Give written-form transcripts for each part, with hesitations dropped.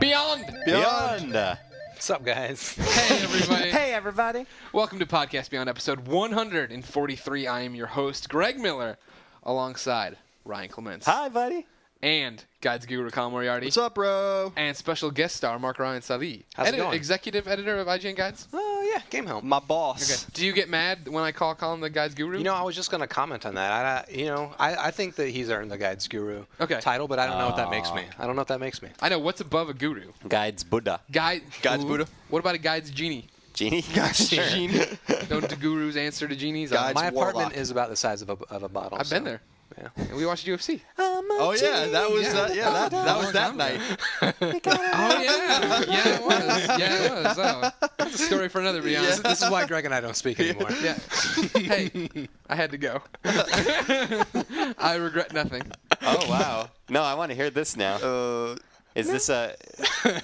Beyond. What's up, guys? Hey, everybody. Hey, everybody. Welcome to Podcast Beyond, episode 143. I am your host, Greg Miller, alongside Ryan Clements. Hi, buddy. And Guides Guru, Colin Moriarty. What's up, bro? And special guest star, Mark Ryan Sali. How's it going? Executive editor of IGN Guides. Oh, yeah, Game Help. My boss. Okay. Do you get mad when I call Colin the Guides Guru? You know, I was just going to comment on that. I think that he's earned the Guides Guru title, but I don't know what that makes me. I know. What's above a guru? Guides Buddha. Guides Buddha. What about a Guides Genie? Genie? Sure. Genie. Don't the gurus answer to genies? Guides My apartment Warlock. is about the size of a bottle. I've been there. Yeah. And we watched UFC. Oh yeah, that was that was that night. Oh yeah, it was. Oh, that's a story for another. Be honest. This is why Greg and I don't speak anymore. Yeah. Hey, I had to go. I regret nothing. Oh, wow. No, I want to hear this now. Is this a...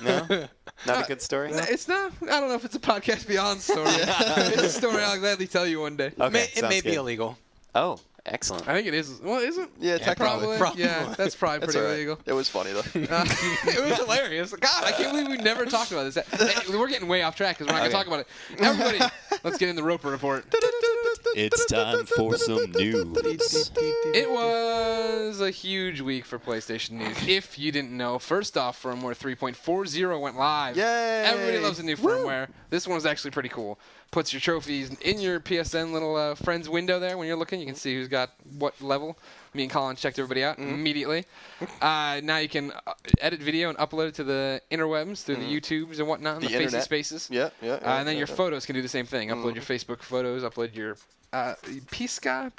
No? Not a good story? It's not. I don't know if it's a Podcast Beyond story. It's a story I'll gladly tell you one day. Okay, It may be good. illegal. Oh, excellent. I think it is. Well, is it? Yeah, technically. Probably. Yeah, that's probably That's pretty all right. illegal. It was funny though. It was hilarious. God, I can't believe we never talked about this. Hey, we're getting way off track because we're not going to talk about it. Everybody, let's get in the Roper Report. It's time for some news. It was a huge week for PlayStation news. If you didn't know, first off, firmware 3.40 went live. Yay! Everybody loves the new firmware. This one was actually pretty cool. Puts your trophies in your PSN little friends window there. When you're looking, you can see who's got what level. Me and Colin checked everybody out immediately. Now you can edit video and upload it to the interwebs through the YouTubes and whatnot, the Facey internet. Spaces. Yeah. And then your photos can do the same thing. Upload your Facebook photos. Upload your Pisca?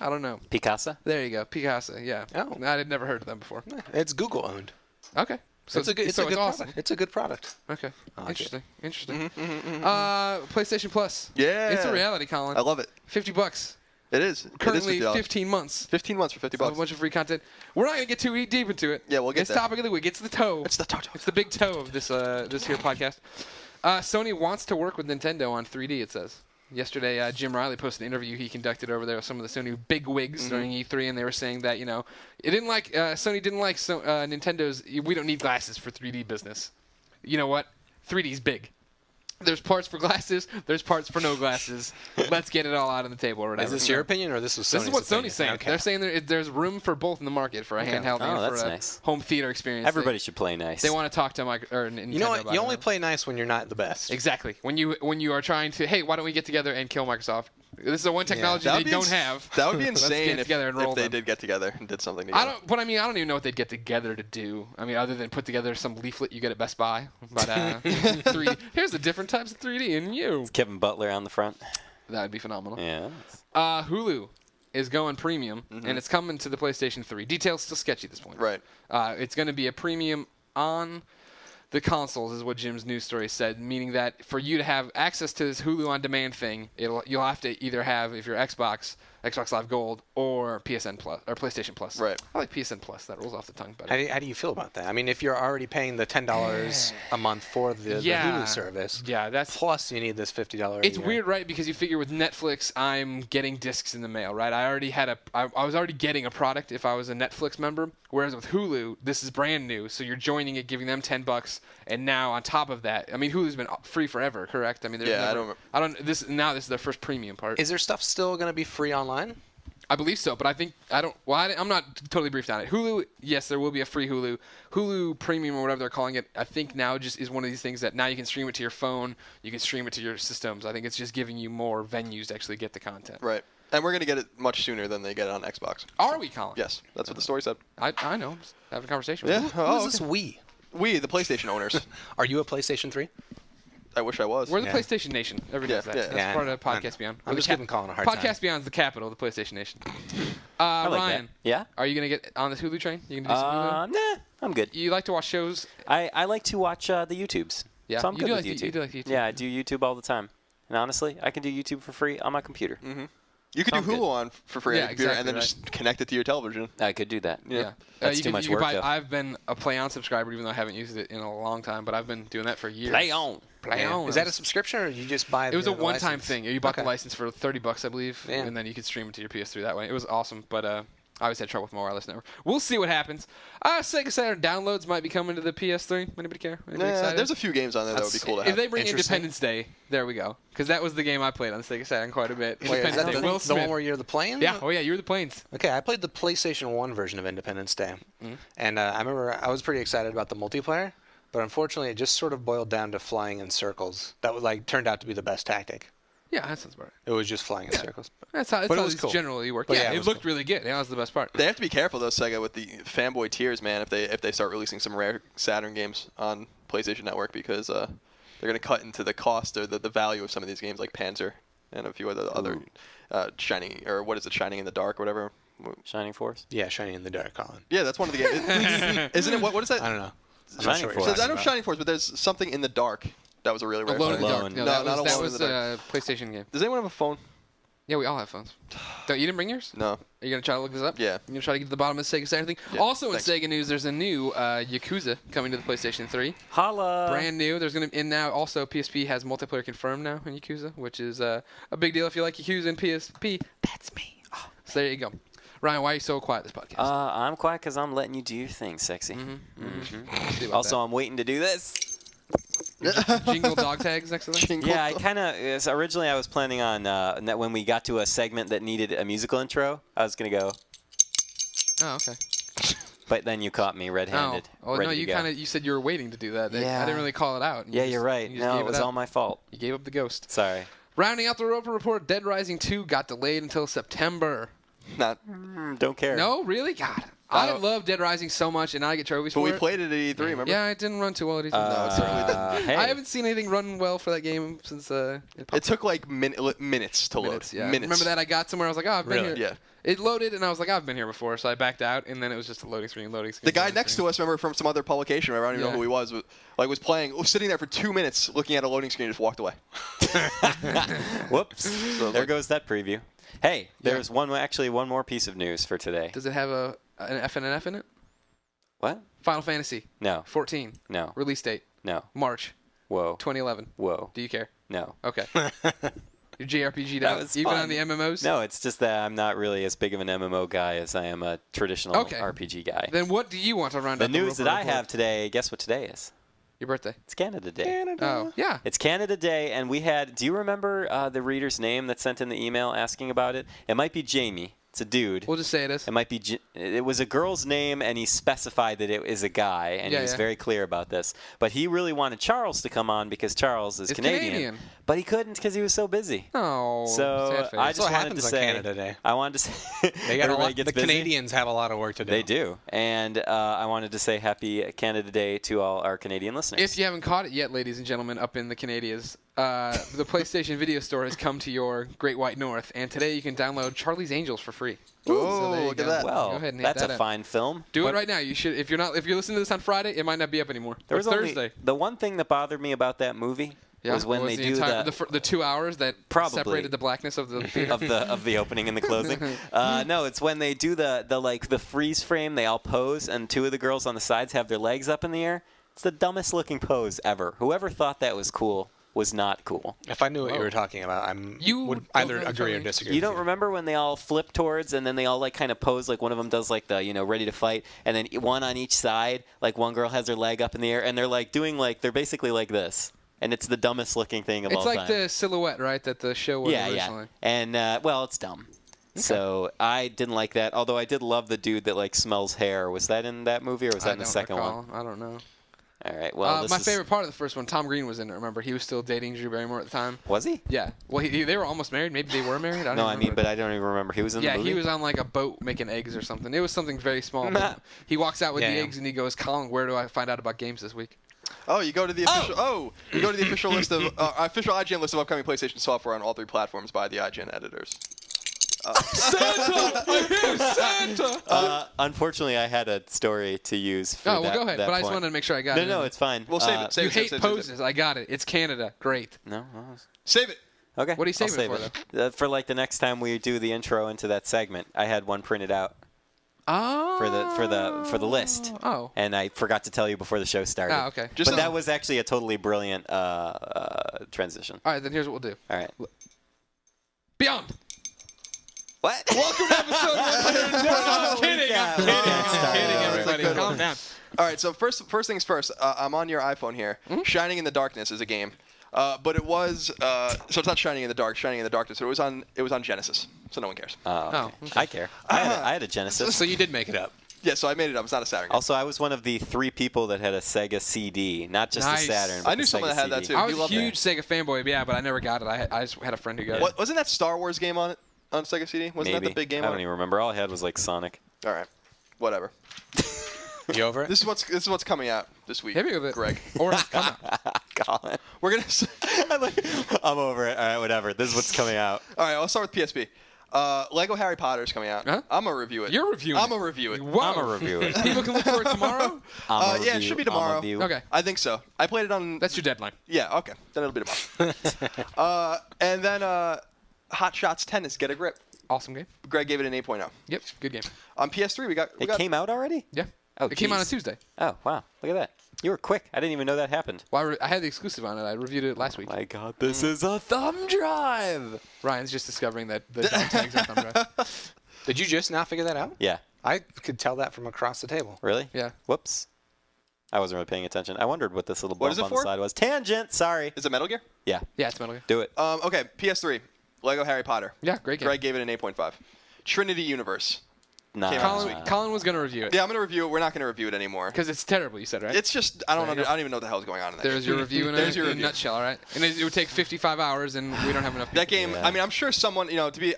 I don't know. Picasa? There you go. Picasa, yeah. Oh. I'd never heard of them before. It's Google owned. Okay. So It's a good awesome. product. It's a good product. Okay. I like it. Interesting. PlayStation Plus. Yeah. It's a reality, Colin. I love it. $50. It is. Currently it is $50. 15 months. 15 months for $50. A bunch of free content. We're not going to get too deep into it. Yeah, we'll get It's there. topic of the week. It's the toe. It's the toe. It's the big toe of this here podcast. Sony wants to work with Nintendo on 3D, it says. Yesterday, Jim Riley posted an interview he conducted over there with some of the Sony bigwigs during E3, and they were saying that, Sony didn't like Nintendo's, we don't need glasses for 3D business. You know what? 3D's big. There's parts for glasses. There's parts for no glasses. Let's get it all out on the table or whatever. Is this your opinion or this was Sony's This is what opinion? Sony's saying. Okay. They're saying there's room for both in the market for a handheld Oh, and that's for a nice. home theater experience. Everybody should play nice. They want to talk to Nintendo You know what? about You it. only play nice when you're not the best. Exactly. When you are trying to, hey, why don't we get together and kill Microsoft? This is the one technology they don't have. That would be Let's insane get together and roll if they them. did get together and did something together. I don't even know what they'd get together to do. I mean, other than put together some leaflet you get at Best Buy. But 3D. Here's the different types of 3D in you. Kevin Butler on the front. That would be phenomenal. Yeah. Hulu is going premium, and it's coming to the PlayStation 3. Details still sketchy at this point. Right. It's going to be a premium on the consoles, is what Jim's news story said, meaning that for you to have access to this Hulu on demand thing, you'll have to either have, if you're Xbox Live Gold, or PSN Plus or PlayStation Plus. Right. I like PSN Plus. That rolls off the tongue better. How do you feel about that? I mean, if you're already paying the $10 a month for the Hulu service, that's plus you need this $50. It's weird, right? Because you figure with Netflix, I'm getting discs in the mail, right? I was already getting a product if I was a Netflix member. Whereas with Hulu, this is brand new, so you're joining it, giving them $10, and now on top of that, I mean, Hulu's been free forever, correct? I mean, this is their first premium part. Is their stuff still going to be free online? I believe so, but I'm not totally briefed on it. Hulu, yes, there will be a free Hulu. Hulu Premium or whatever they're calling it, I think now just is one of these things that now you can stream it to your phone, you can stream it to your systems. I think it's just giving you more venues to actually get the content. Right. And we're going to get it much sooner than they get it on Xbox. Are we, Colin? Yes. That's what the story said. I know. I'm just having a conversation with Yeah. you. Who is this we? We, the PlayStation owners. Are you a PlayStation 3? I wish I was. We're the Yeah. PlayStation Nation. Everybody knows that. Yeah, That's yeah. part of Podcast Beyond. I'm just giving Colin a hard time. Podcast Beyond's the capital of the PlayStation Nation. I like Ryan, that. Yeah? are you going to get on this Hulu train? You gonna do some Hulu? Nah, I'm good. You like to watch shows? I like to watch the YouTubes. Yeah, So I'm you good do with like YouTube. you do like YouTube. Yeah, I do YouTube all the time. And honestly, I can do YouTube for free on my computer. You could do Sounds good. Hulu on for free Yeah, on your computer exactly, and then just connect it to your television. I could do that. Yeah. That's you too can- much you can work, buy- though. I've been a Play On subscriber, even though I haven't used it in a long time, but I've been doing that for years. Play on. Play On. Is that a subscription or you just buy It was the a one-time license? thing. You bought the Okay. license for $30, I believe, Yeah. and then you could stream it to your PS3 that way. It was awesome, but I always had trouble with my wireless network. We'll see what happens. Sega Saturn downloads might be coming to the PS3. Anybody care? Anybody there's a few games on there that would be cool to have. If they bring Independence Day, there we go. Because that was the game I played on Sega Saturn quite a bit. Wait, is that Day. Will the Smith. one where you're the planes? Yeah. Oh, yeah, you were the planes. Okay, I played the PlayStation 1 version of Independence Day. And I remember I was pretty excited about the multiplayer, but unfortunately it just sort of boiled down to flying in circles. That was turned out to be the best tactic. Yeah, that sounds about right. It was just flying in circles. That's how was cool. generally worked. But Yeah, yeah, it looked really good. That was the best part. They have to be careful though, Sega, with the fanboy tiers, man. If they start releasing some rare Saturn games on PlayStation Network, because they're going to cut into the cost or the value of some of these games, like Panzer and a few other Shining, or what is it, Shining in the Dark, or whatever. Shining Force. Yeah, Shining in the Dark, Colin. Yeah, that's one of the games. Isn't it? What is that? I don't know. I'm not Shining sure what Force. you're So I know talking Shining Force, but there's something in the dark. That was a really rare. Alone in the Dark. Alone. No, No, not that Alone was in the Dark. a PlayStation game. Does anyone have a phone? Yeah, we all have phones. You didn't bring yours? No. Are you going to try to look this up? Yeah. You're going to try to get to the bottom of the Sega Saturn thing? Yeah, Also thanks. in Sega news, there's a new Yakuza coming to the PlayStation 3. Holla! Brand new. There's going to, and now also PSP has multiplayer confirmed now in Yakuza, which is a big deal if you like Yakuza and PSP. That's me. Oh, so there you go. Ryan, why are you so quiet this podcast? I'm quiet because I'm letting you do your thing, sexy. See about Also, I'm waiting to do this. that. Jingle dog tags next to that? Yeah, I kind of originally I was planning on that when we got to a segment that needed a musical intro, I was gonna go, Oh, okay. but then you caught me red-handed. Oh, ready no, to you go. you said you were waiting to do that. Yeah. I didn't really call it out. Yeah, you're right. You just No, gave it was up. all my fault. You gave up the ghost. Sorry. Rounding out the Roper Report, Dead Rising 2 got delayed until September. Not. Don't care. No, really? God. I love Dead Rising so much, and now I get trophies But for we it. played it at E3, remember? Yeah, it didn't run too well at E3. No, it certainly didn't. Hey. I haven't seen anything run well for that game since It took like minutes to load. minutes. Yeah. Minutes. Remember that I got somewhere, I was like, oh, I've been Really? here. Yeah. It loaded, and I was like, I've been here before, so I backed out, and then it was just a loading screen, The guy next to us, remember, from some other publication, I don't even know who he was playing, sitting there for 2 minutes looking at a loading screen and just walked away. Whoops. There goes that preview. Hey, there's one more piece of news for today. Does it have an F and an F in it? What? Final Fantasy No. 14. No. Release date, No. March Whoa. 2011. Whoa. Do you care? No. Okay. You're JRPG'd That out, was even fun. on the MMOs? No, it's just that I'm not really as big of an MMO guy as I am a traditional RPG guy. Then what do you want to round The out news the that Roper I Report? have today, guess what today is? Your birthday. It's Canada Day. Oh, yeah. It's Canada Day, and we had. Do you remember the reader's name that sent in the email asking about it? It might be Jamie. It's a dude. We'll just say it is. It might be. It was a girl's name, and he specified that it is a guy, and he was very clear about this. But he really wanted Charles to come on because Charles is Canadian, but he couldn't because he was so busy. Oh. So sad face. I That's just what wanted happens to on say. Canada Day. I wanted to say. They got a everybody lot, gets the busy. Canadians have a lot of work to do. They do, and I wanted to say Happy Canada Day to all our Canadian listeners. If you haven't caught it yet, ladies and gentlemen, up in the Canadias, the PlayStation Video Store has come to your Great White North, and today you can download Charlie's Angels for free. Oh, there you look at go. that. Well, Go ahead and hit that's that a up. fine film. Do But it right now. You should. If you're listening to this on Friday, it might not be up anymore. There Or was only- Thursday. the one thing that bothered me about that movie was when they do the 2 hours that Probably. separated the blackness of the theater. of the opening and the closing. No, it's when they do the freeze frame. They all pose, and two of the girls on the sides have their legs up in the air. It's the dumbest looking pose ever. Whoever thought that was cool was not cool. If I knew what you were talking about, You would don't either know agree or Charlie. disagree. You with don't remember when they all flip towards and then they all like kind of pose, like one of them does like the ready to fight, and then one on each side, like one girl has her leg up in the air and they're like doing they're basically like this, and it's the dumbest looking thing of all It's time. like the silhouette, right? That the show was originally. And well, it's dumb. So I didn't like that. Although I did love the dude that like smells hair. Was that in that movie or was that in the second one? I don't know. All right. Well, my favorite part of the first one, Tom Green was in it. Remember, he was still dating Drew Barrymore at the time. Was he? Yeah. Well, they were almost married. Maybe they were married. I don't No, I remember. mean, but I don't even remember. He was in the movie. Yeah, he was on like a boat making eggs or something. It was something very small. But he walks out with the eggs and he goes, "Colin, where do I find out about games this week?" Oh, you go to the official. You go to the official list of official IGN list of upcoming PlayStation software on all 3 platforms by the IGN editors. Santa! I hear Santa! Unfortunately, I had a story to use for go ahead. that but I just point. wanted to make sure I got it. No, it's fine. We'll save it. Save You it, hate save it, poses. I got it. It's Canada. Great. No. Save it. Okay. What are you I'll saving save for, it. For like the next time we do the intro into that segment, I had one printed out Oh. for the list. Oh. And I forgot to tell you before the show started. Ah, okay. Just but a- that was actually a totally brilliant transition. All right, then here's what we'll do. All right. Beyond. What? Welcome to episode 100. I'm kidding. I'm kidding, everybody. Calm down. All right, so first things first. I'm on your iPhone here. Shining in the Darkness is a game, but it was so it's not Shining in the Dark, Shining in the Darkness. So it was on Genesis, so no one cares. Oh, okay. I care. I had a Genesis. So you did make it up. Yeah, so I made it up. It's not a Saturn game. Also, I was one of the 3 people that had a Sega CD, not just Nice. a Saturn. But I knew the someone Sega that had that CD. too. I You was a loved huge Sega fanboy, yeah, but I never got it. I just had a friend who got it. Wasn't that Star Wars game on it on Sega CD? Wasn't Maybe. that the big game? I on don't it? even remember. All I had was like Sonic. All right, whatever. You over it? This is what's coming out this week. Hit me with it. Greg. Or come on. Colin. We're gonna. I'm over it. All right, whatever. This is what's coming out. All right, I'll start with PSP. Lego Harry Potter is coming out. Huh? I'm gonna review it. You're reviewing I'm it. gonna review it. Whoa. I'm a review it. People can look for it tomorrow? Yeah, it should be tomorrow. Okay. I think so. I played it on. That's your deadline. Yeah. Okay. Then it'll be tomorrow. And then Hot Shots Tennis Get a Grip. Awesome game. Greg gave it an 8.0. Yep, good game. On PS3, we got. It came out already? Yeah. Oh, it came out on geez. Tuesday. Oh, wow. Look at that. You were quick. I didn't even know that happened. Well, I had the exclusive on it. I reviewed it last week. My God, this is a thumb drive. Ryan's just discovering that the dog tags on thumb drive. Did you just now figure that out? Yeah. I could tell that from across the table. Really? Yeah. Whoops. I wasn't really paying attention. I wondered what this little What bump is it on the for? side was. Tangent. Sorry. Is it Metal Gear? Yeah. Yeah, it's Metal Gear. Do it. Okay. PS3. Lego Harry Potter. Yeah, great game. Greg gave it an 8.5. Trinity Universe. Nah. came out this Colin was going to review it. Yeah, I'm gonna review it. We're not gonna review it anymore. Because it's terrible, you said, right? It's just I don't There you go. even know what the hell is going on in there. There's your review in There's a, your in a review. nutshell, all right? And it would take 55 hours, and we don't have enough people. That game. Yeah. I mean, I'm sure someone,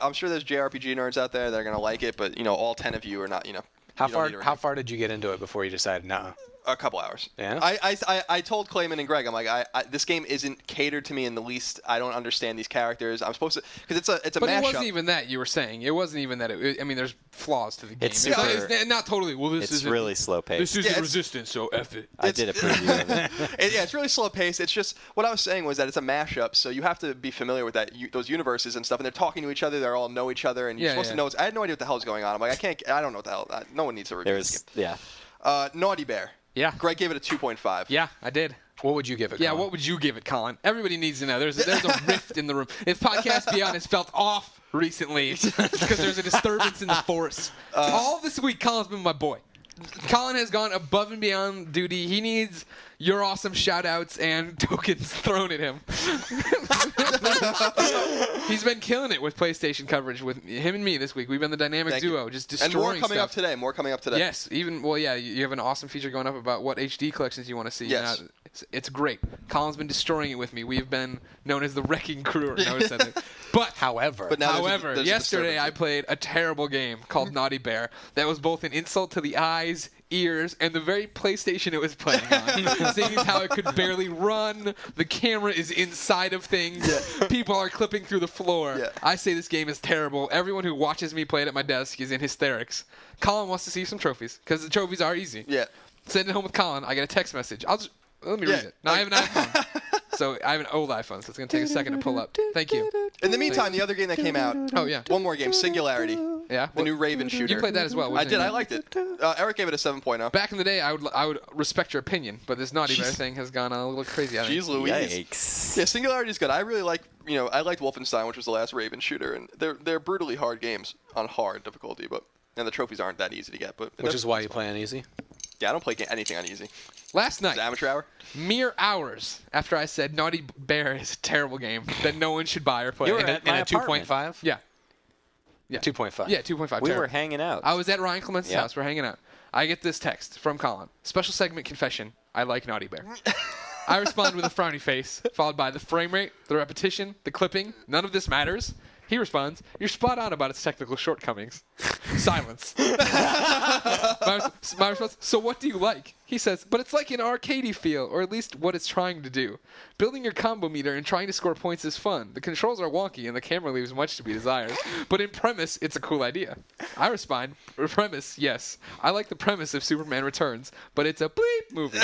I'm sure there's JRPG nerds out there that are gonna like it, but all 10 of you are not, How you don't far? need a How review. far did you get into it before you decided no? A couple hours. Yeah? I told Clayman and Greg, I'm like, this game isn't catered to me in the least. I don't understand these characters. I'm supposed to, because it's a But mashup. it wasn't even that you were saying. It wasn't even that. I mean, there's flaws to the game. It's It's not totally. Well, this It's isn't. really slow paced. This isn't it's- resistance, so F it. I did a preview of it. Yeah, it's really slow paced. It's just what I was saying was that it's a mashup, so you have to be familiar with those universes and stuff. And they're talking to each other. They all know each other, and you're Yeah, supposed yeah. to know. I had no idea what the hell was going on. I'm like, I don't know what the hell. No one needs to review this Yeah. game. Naughty Bear. Yeah. Greg gave it a 2.5. Yeah, I did. What would you give it? Yeah, Colin? what would you give it, Colin? Everybody needs to know. There's a rift in the room. If Podcast Beyond has felt off recently, it's because there's a disturbance in the force. All this week, Colin's been my boy. Colin has gone above and beyond duty. He needs your awesome shout-outs and tokens thrown at him. He's been killing it with PlayStation coverage with him and me this week. We've been the dynamic Thank you. duo, just And destroying more coming stuff. up today. More coming up today. Yes, you have an awesome feature going up about what HD collections you want to see. Yes. It's great. Colin's been destroying it with me. We've been known as the Wrecking Crew. Or no, said that. But However, But now however, there's a yesterday I disturbance. played a terrible game called Naughty Bear that was both an insult to the eyes, ears, and the very PlayStation it was playing on. Seeing as how it could barely run, the camera is inside of things, people are clipping through the floor. Yeah. I say this game is terrible. Everyone who watches me play it at my desk is in hysterics. Colin wants to see some trophies because the trophies are easy. Yeah. Send it home with Colin. I get a text message. Let me Yeah, read it. Now I have an iPhone. So I have an old iPhone, so it's going to take a second to pull up. Thank you. In the meantime, the other game that came out. Oh, yeah. One more game, Singularity. Yeah. The new Raven shooter. You played that as well. I wasn't did. it? I liked it. Eric gave it a 7.0. Back in the day, I would respect your opinion, but this Naughty Bear Jeez. thing has gone a little crazy. I think. Jeez Louise. Yikes. Yeah, Singularity is good. I really like, I liked Wolfenstein, which was the last Raven shooter, and they're brutally hard games on hard difficulty, and the trophies aren't that easy to get. But which is why you play on easy. Yeah, I don't play anything on easy. Last night, It's amateur hour. mere hours after I said Naughty Bear is a terrible game that no one should buy or play. You were In a, at in my a apartment. 2.5. Yeah. 2.5. Yeah, 2.5. We terrible. were hanging out. I was at Ryan Clement's Yeah. house. We're hanging out. I get this text from Colin. Special segment confession. I like Naughty Bear. I respond with a frowny face, followed by the frame rate, the repetition, the clipping. None of this matters. He responds, "You're spot on about its technical shortcomings." Silence. My response, "So what do you like?" He says, "But it's like an arcadey feel, or at least what it's trying to do. Building your combo meter and trying to score points is fun. The controls are wonky and the camera leaves much to be desired. But in premise, it's a cool idea." I respond, "Premise, yes. I like the premise of Superman Returns, but it's a bleep movie."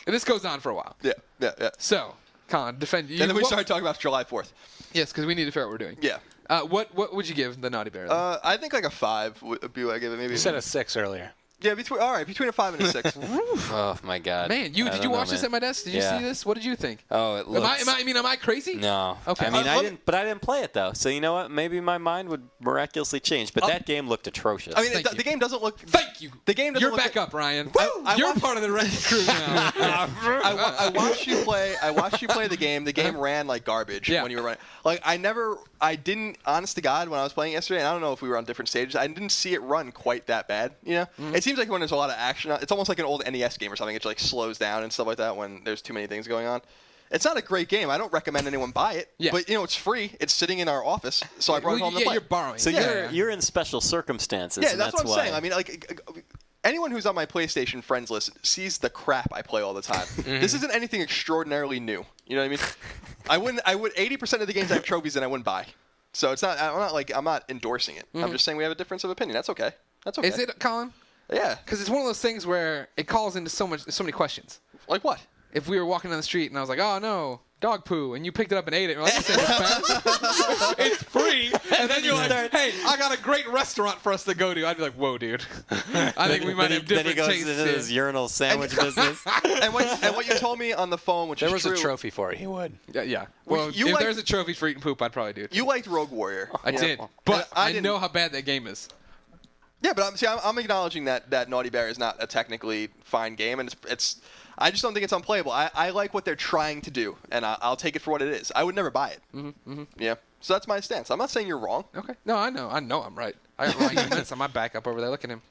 And this goes on for a while. Yeah. So, Colin, defend you. And then we what- started talking about July 4th. Yes, because we need to figure out what we're doing. Yeah. What would you give the Naughty Bear? Then? I think like a 5 would be what I give it. Maybe. You said a 6 earlier. Yeah, between a 5 and a 6. Oh my God. Man, I did you don't watch know, this man. at my desk? Did you see this? What did you think? Oh, it looks. Am I crazy? No. Okay. I mean, let me- I didn't play it though. So you know what? Maybe my mind would miraculously change. But that game looked atrocious. I mean, Thank you. the game doesn't look. Thank you. The game doesn't You're look. back up, Ryan. I You're watched- part of the wrecking crew now. I watched you play. I watched you play the game. The game ran like garbage Yeah. when you were running. Like I didn't. Honest to God, when I was playing yesterday, and I don't know if we were on different stages, I didn't see it run quite that bad. You know, it seems like when there's a lot of action, it's almost like an old NES game or something. It like slows down and stuff like that when there's too many things going on. It's not a great game. I don't recommend anyone buy it. Yeah. But it's free. It's sitting in our office, so I brought it home to play. You're borrowing. so Yeah. you're in special circumstances. Yeah, and that's what I'm why. saying. I mean, like, anyone who's on my PlayStation friends list sees the crap I play all the time. This isn't anything extraordinarily new. You know what I mean? I would 80% of the games I have trophies in I wouldn't buy. So it's not. I'm not endorsing it. I'm just saying we have a difference of opinion. That's okay. That's okay. Is it, Colin? Yeah. Because it's one of those things where it calls into so many questions. Like what? If we were walking down the street and I was like, oh no, dog poo, and you picked it up and ate it, we're like, this ain't bad. It's free. And then you're like, hey, I got a great restaurant for us to go to. I'd be like, whoa, dude. I think we might have Then he different goes tastes. into here. his urinal sandwich business. And what you told me on the phone, which There is was true, a trophy for it. He would. Yeah. Well, you if like- there's a trophy for eating poop, I'd probably do it. you liked Rogue Warrior. I you did. know? But And I didn't- know how bad that game is. Yeah, but I'm acknowledging that Naughty Bear is not a technically fine game, and it's I just don't think it's unplayable. I like what they're trying to do, and I'll take it for what it is. I would never buy it. Yeah, so that's my stance. I'm not saying you're wrong. Okay. No, I know I'm right. I got Ryan Mints on my back up over there. Look at him.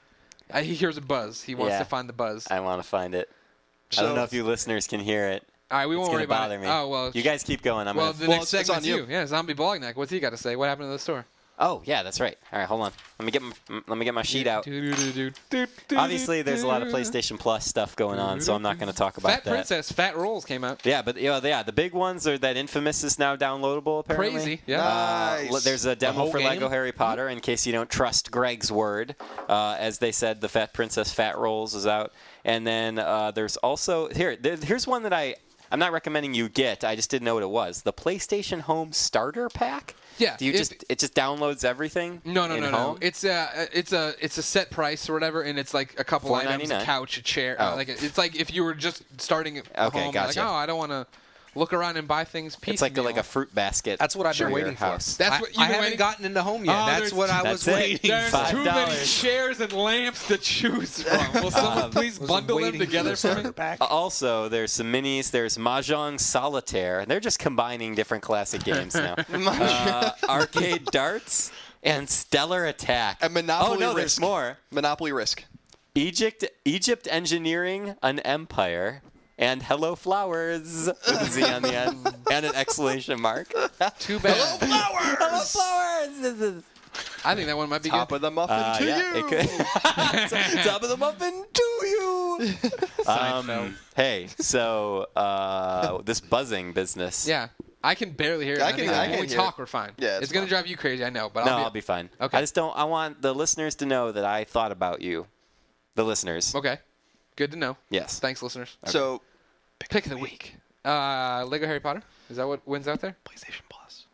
He hears a buzz. He wants Yeah. to find the buzz. I want to find it. I So- don't know if you listeners can hear it. All right, we won't It's worry gonna about bother it. me. Oh, well. You guys keep going. Well, the Well, next it's segment's on you. you. Yeah, Zombie Blognack. What's he got to say? What happened to the store? Oh yeah, that's right. All right, hold on. Let me get my sheet out. Obviously, there's a lot of PlayStation Plus stuff going on, so I'm not going to talk about Fat that. Princess, Fat Rolls came out. Yeah, but the big ones are that Infamous is now downloadable apparently. Crazy. Yeah. Nice. There's a demo whole for game? Lego Harry Potter in case you don't trust Greg's word. As they said, the Fat Princess Fat Rolls is out, and then there's also here's one that I'm not recommending you get. I just didn't know what it was. The PlayStation Home Starter Pack. Yeah. Do you it just downloads everything? No. Home? It's a set price or whatever, and it's like a couple items, a $4.99. couch, a chair. Oh. It's like if you were just starting at Okay, home, gotcha. like, oh, I don't want to look around and buy things piecemeal. It's like a fruit basket. That's what I've been for your waiting for. house. That's what you've I been haven't waiting. gotten into home yet. Oh, That's there's- what I was that's it. waiting There's for. too many $5. chairs and lamps to choose from. Will someone please Was bundle them waiting for together the for me? starter pack. Also, there's some minis. There's Mahjong Solitaire. They're just combining different classic games now. Arcade Darts and Stellar Attack. And Monopoly Oh no, Risk. there's more. Monopoly Risk. Egypt Engineering an Empire. And Hello Flowers with a Z on the end and an exclamation mark. Too bad. Hello Flowers! I think that one might be Top good. of the muffin to yeah, you. it could. Top of the muffin to you. Seinfeld. Hey, so this buzzing business. Yeah. I can barely hear it. I I can- think I when can we hear talk, it. we're fine. Yeah, it's it's going to fine. drive you crazy, I know, but No, I'll be fine. Okay. I just don't. I want the listeners to know that I thought about you. The listeners. Okay. Good to know. Yes. Thanks, listeners. So, Pick of the week. Lego Harry Potter? Is that what wins out there? PlayStation Plus.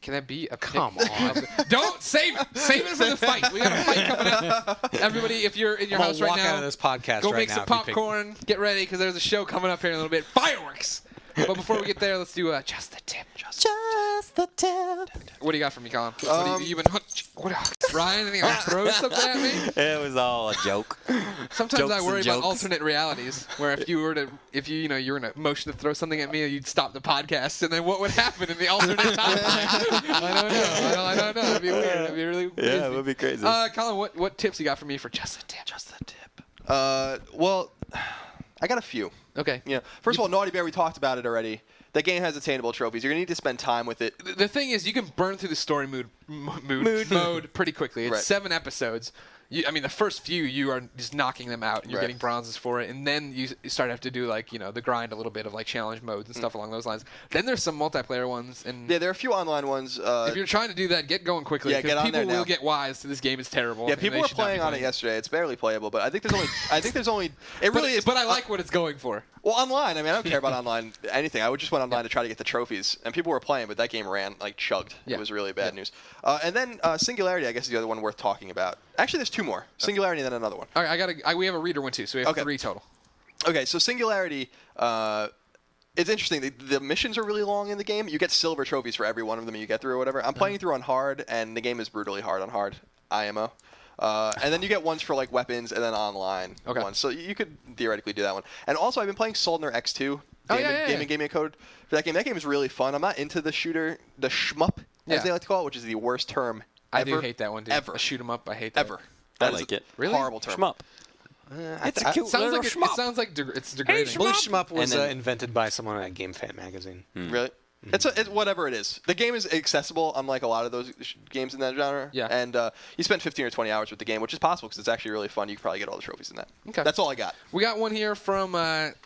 Can that be a pick? Come on. Don't save it for the fight. We got a fight coming up. Everybody, if you're in your I'm house gonna right walk now, out of this podcast go right make now some if you pick- popcorn. Get ready because there's a show coming up here in a little bit. Fireworks. But before we get there, let's do just the tip. Just the tip. What do you got for me, Colin? What have you been? Ryan, anything else? Throw something at me? It was all a joke. Sometimes Jokes I worry and about jokes. alternate realities, where if you were you're in a motion to throw something at me, you'd stop the podcast, and then what would happen in the alternate timeline? I don't know. It'd be weird. It'd be really crazy. Yeah, it would be crazy. Colin, what tips you got for me for just the tip? Just the tip. Well, I got a few. Okay. Yeah. First of all, Naughty Bear, we talked about it already. That game has attainable trophies. You're gonna need to spend time with it. The thing is, you can burn through the story mode pretty quickly. It's Right. 7 episodes. The first few, you are just knocking them out, and you're Right. getting bronzes for it, and then you start to have to do the grind a little bit of challenge modes and stuff along those lines. Then there's some multiplayer ones, and Yeah, there are a few online ones. if you're trying to do that, get going quickly. Yeah, get 'cause on people there now. will get wise to this game is terrible. yeah, and people they were should not be playing on it yesterday. It's barely playable, but I think there's only. It really is. But I like what it's going for. Well, online. I mean, I don't care about online anything. I just went online to try to get the trophies, and people were playing, but that game ran like chugged. Yeah. It was really bad news. And then Singularity, I guess, is the other one worth talking about. Actually, there's two more. Singularity and then another one. All right, we have a reader one too, so we have 3 total. Okay, so Singularity. It's interesting. The missions are really long in the game. You get silver trophies for every one of them you get through or whatever. I'm playing through on hard, and the game is brutally hard on hard. IMO. And then you get ones for like weapons and then online ones. So you could theoretically do that one. And also, I've been playing Soldner X2. Gaming gave me a code for that game. That game is really fun. I'm not into the shmup, as they like to call it, which is the worst term ever. I do hate that one, dude. Ever. A shoot 'em up. I hate that. Ever. I like it. Really? Horrible term. Shmup. It's a cute little shmup. It sounds like it's degrading. I believe shmup was then- invented by someone at Game Fan magazine. Really? It's whatever it is. The game is accessible, unlike a lot of those games in that genre. Yeah. And you spend 15 or 20 hours with the game, which is possible because it's actually really fun. You can probably get all the trophies in that. Okay. That's all I got. We got one here from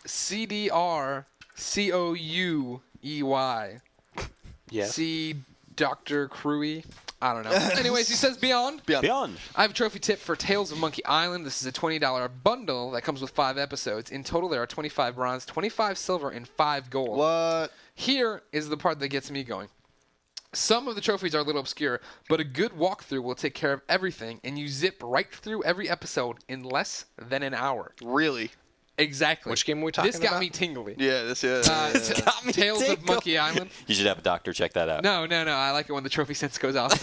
CDRCOUEY. Yes. C. Dr. Cruey. I don't know. Anyways, he says Beyond. Beyond. I have a trophy tip for Tales of Monkey Island. This is a $20 bundle that comes with 5 episodes. In total, there are 25 bronze, 25 silver, and 5 gold. What? Here is the part that gets me going. Some of the trophies are a little obscure, but a good walkthrough will take care of everything, and you zip right through every episode in less than an hour. Really? Exactly. Which game are we talking This got about? me tingly. Yeah, this is. got me Tales of tingly. Monkey Island. You should have a doctor check that out. No. I like it when the trophy sense goes off.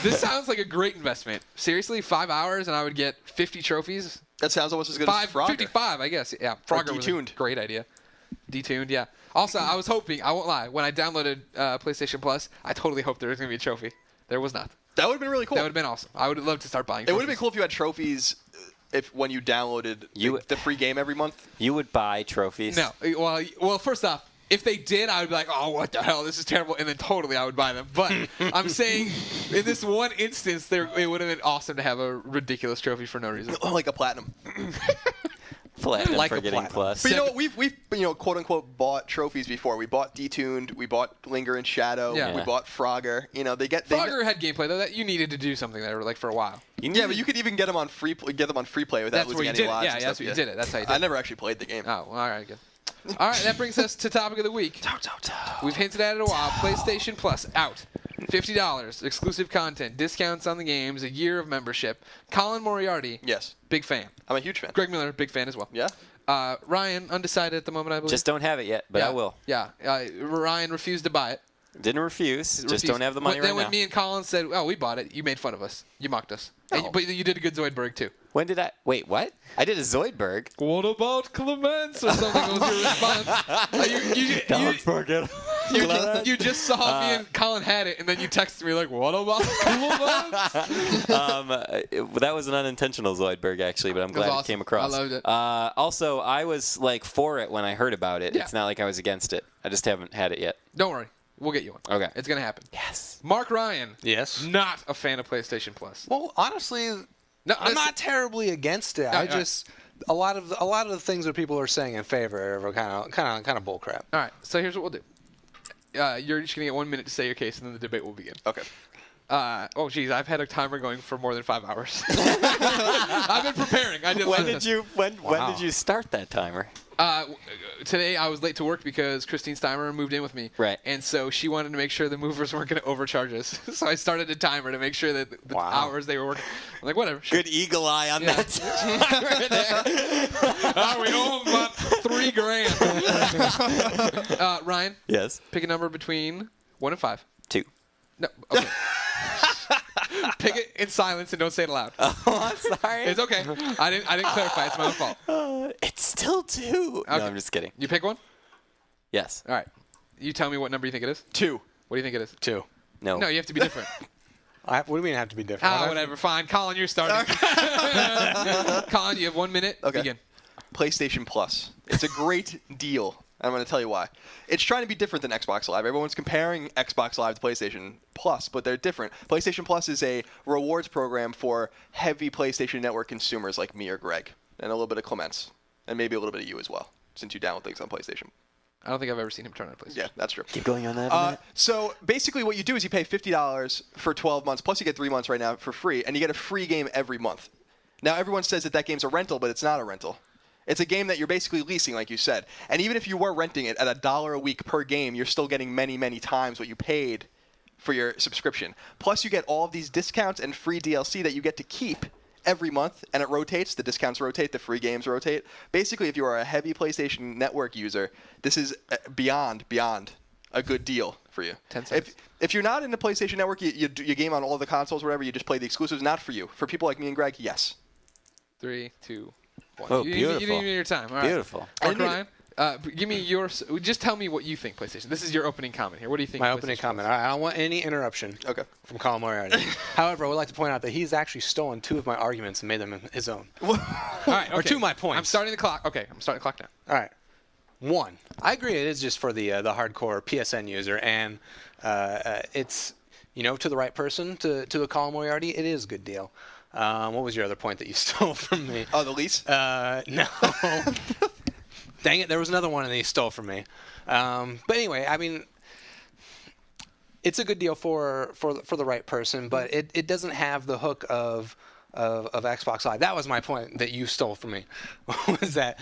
This sounds like a great investment. Seriously, 5 hours and I would get 50 trophies. That sounds almost as good as Frogger. 55, I guess. Yeah, Frogger was a Detuned. great idea. Detuned, yeah. Also, I was hoping, I won't lie, when I downloaded PlayStation Plus, I totally hoped there was going to be a trophy. There was not. That would have been really cool. That would have been awesome. I would have loved to start buying It trophies. would have been cool if you had trophies when you downloaded the free game every month. You would buy trophies. No. Well, first off, if they did, I would be like, oh, what the hell? This is terrible. And then totally I would buy them. But I'm saying in this one instance, it would have been awesome to have a ridiculous trophy for no reason. Like a platinum. Platinum Like for a getting platinum. plus. But you know what? We've quote unquote bought trophies before. We bought Detuned. We bought Linger in Shadow. Yeah. We bought Frogger. Frogger had gameplay, though, that you needed to do something there like for a while. Yeah, but you could even get them on free play without That's losing where you any did it. lives. Yeah, and that's stuff. what you did it. That's how you did I it. never actually played the game. Oh, well, all right, good. All right, that brings us to topic of the week. We've hinted at it a while. PlayStation Plus out. $50, exclusive content, discounts on the games, a year of membership. Colin Moriarty, Yes, big fan. I'm a huge fan. Greg Miller, big fan as well. Yeah. Ryan, undecided at the moment, I believe. Just don't have it yet, but yeah. I will. Yeah, Ryan refused to buy it. Didn't refuse. Just Refused. don't have the money But right then when now. me and Colin said, oh, we bought it, you made fun of us. You mocked us. No. But you did a good Zoidberg, too. When did I? Wait, what? I did a Zoidberg. What about Clements or something was your response? forget. You just saw me and Colin had it, and then you texted me like, what about Clements? That was an unintentional Zoidberg, actually, but I'm glad awesome. it came across. I loved it. Also, I was like for it when I heard about it. Yeah. It's not like I was against it. I just haven't had it yet. Don't worry. We'll get you one. Okay. It's going to happen. Yes. Mark Ryan, Yes. not a fan of PlayStation Plus. Well, honestly, No, I'm not terribly against it. Yeah, I yeah. just a lot of the things that people are saying in favor are kind of bullcrap. All right, so here's what we'll do. You're just going to get 1 minute to say your case, and then the debate will begin. Okay. Oh, geez, I've had a timer going for more than 5 hours. I've been preparing. I did When last did time. you when did you start that timer? Today I was late to work because Christine Steimer moved in with me. Right. And so she wanted to make sure the movers weren't going to overcharge us. So I started a timer to make sure that the hours they were working. I'm like, whatever. Sure. Good eagle eye on Yeah. that timer there. We owe them about $3,000. Ryan, Yes. pick a number between 1 and 5. 2. No. Okay. Pick it in silence and don't say it aloud. Oh, I'm sorry. It's okay. I didn't clarify. It's my own fault. It's still 2. Okay. No, I'm just kidding. You pick one? Yes. All right. You tell me what number you think it is. 2. What do you think it is? 2. No. No, you have to be different. What do you mean have to be different? Whatever. Fine. Colin, you're starting. Colin, you have 1 minute. Okay. Begin. PlayStation Plus. It's a great deal. I'm going to tell you why. It's trying to be different than Xbox Live. Everyone's comparing Xbox Live to PlayStation Plus, but they're different. PlayStation Plus is a rewards program for heavy PlayStation Network consumers like me or Greg, and a little bit of Clements, and maybe a little bit of you as well, since you download things on PlayStation. I don't think I've ever seen him turn on a PlayStation. Yeah, that's true. Keep going on that a minute. So basically what you do is you pay $50 for 12 months, plus you get 3 months right now for free, and you get a free game every month. Now, everyone says that game's a rental, but it's not a rental. It's a game that you're basically leasing, like you said. And even if you were renting it at $1 a week per game, you're still getting many, many times what you paid for your subscription. Plus, you get all of these discounts and free DLC that you get to keep every month, and it rotates. The discounts rotate, the free games rotate. Basically, if you are a heavy PlayStation Network user, this is beyond a good deal for you. 10 cents. If you're not into PlayStation Network, you game on all the consoles, whatever, you just play the exclusives, not for you. For people like me and Greg, yes. 3, 2, 1. Oh, You beautiful. didn't need your time. All right. Beautiful. Mark Ryan, give me your. Just tell me what you think PlayStation. This is your opening comment here. What do you think? My of opening PlayStation comment. Plus? I don't want any interruption Okay. from Colin Moriarty. However, I would like to point out that he's actually stolen 2 of my arguments and made them his own. All right. Or okay. 2 of my points. I'm starting the clock. Okay, I'm starting the clock now. All right. 1. I agree it is just for the hardcore PSN user, and it's, to the right person, to a Colin Moriarty, it is a good deal. What was your other point that you stole from me? Oh, the lease? No. Dang it, there was another one that he stole from me. But anyway, I mean, it's a good deal for the right person, but it doesn't have the hook of Xbox Live. That was my point that you stole from me, was that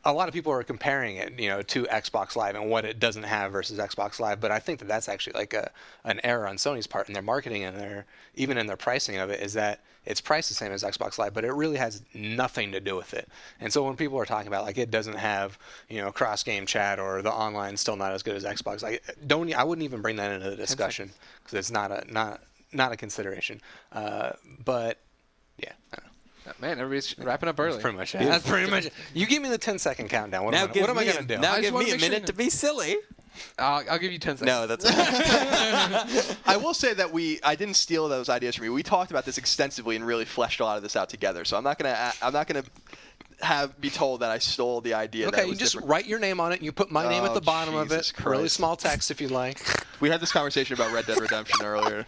a lot of people are comparing it, to Xbox Live and what it doesn't have versus Xbox Live. But I think that that's actually like an error on Sony's part in their marketing and even in their pricing of it, is that it's priced the same as Xbox Live, but it really has nothing to do with it. And so when people are talking about like it doesn't have, cross-game chat or the online still not as good as Xbox, I wouldn't even bring that into the discussion because it's not a consideration. But yeah, I don't know. Man, everybody's wrapping up early. That's pretty much it. That's pretty much it. You give me the 10-second countdown. What am I going to do? Now I just give wanna me a make sure minute to be silly. I'll give you 10 seconds. No, that's okay. I will say that I didn't steal those ideas from you. We talked about this extensively and really fleshed a lot of this out together. So I'm not gonna be told that I stole the idea. Okay, that you was just different. wite your name on it. And you put my name at the bottom of Jesus it. Really Christ. small text if you'd like. We had this conversation about Red Dead Redemption earlier.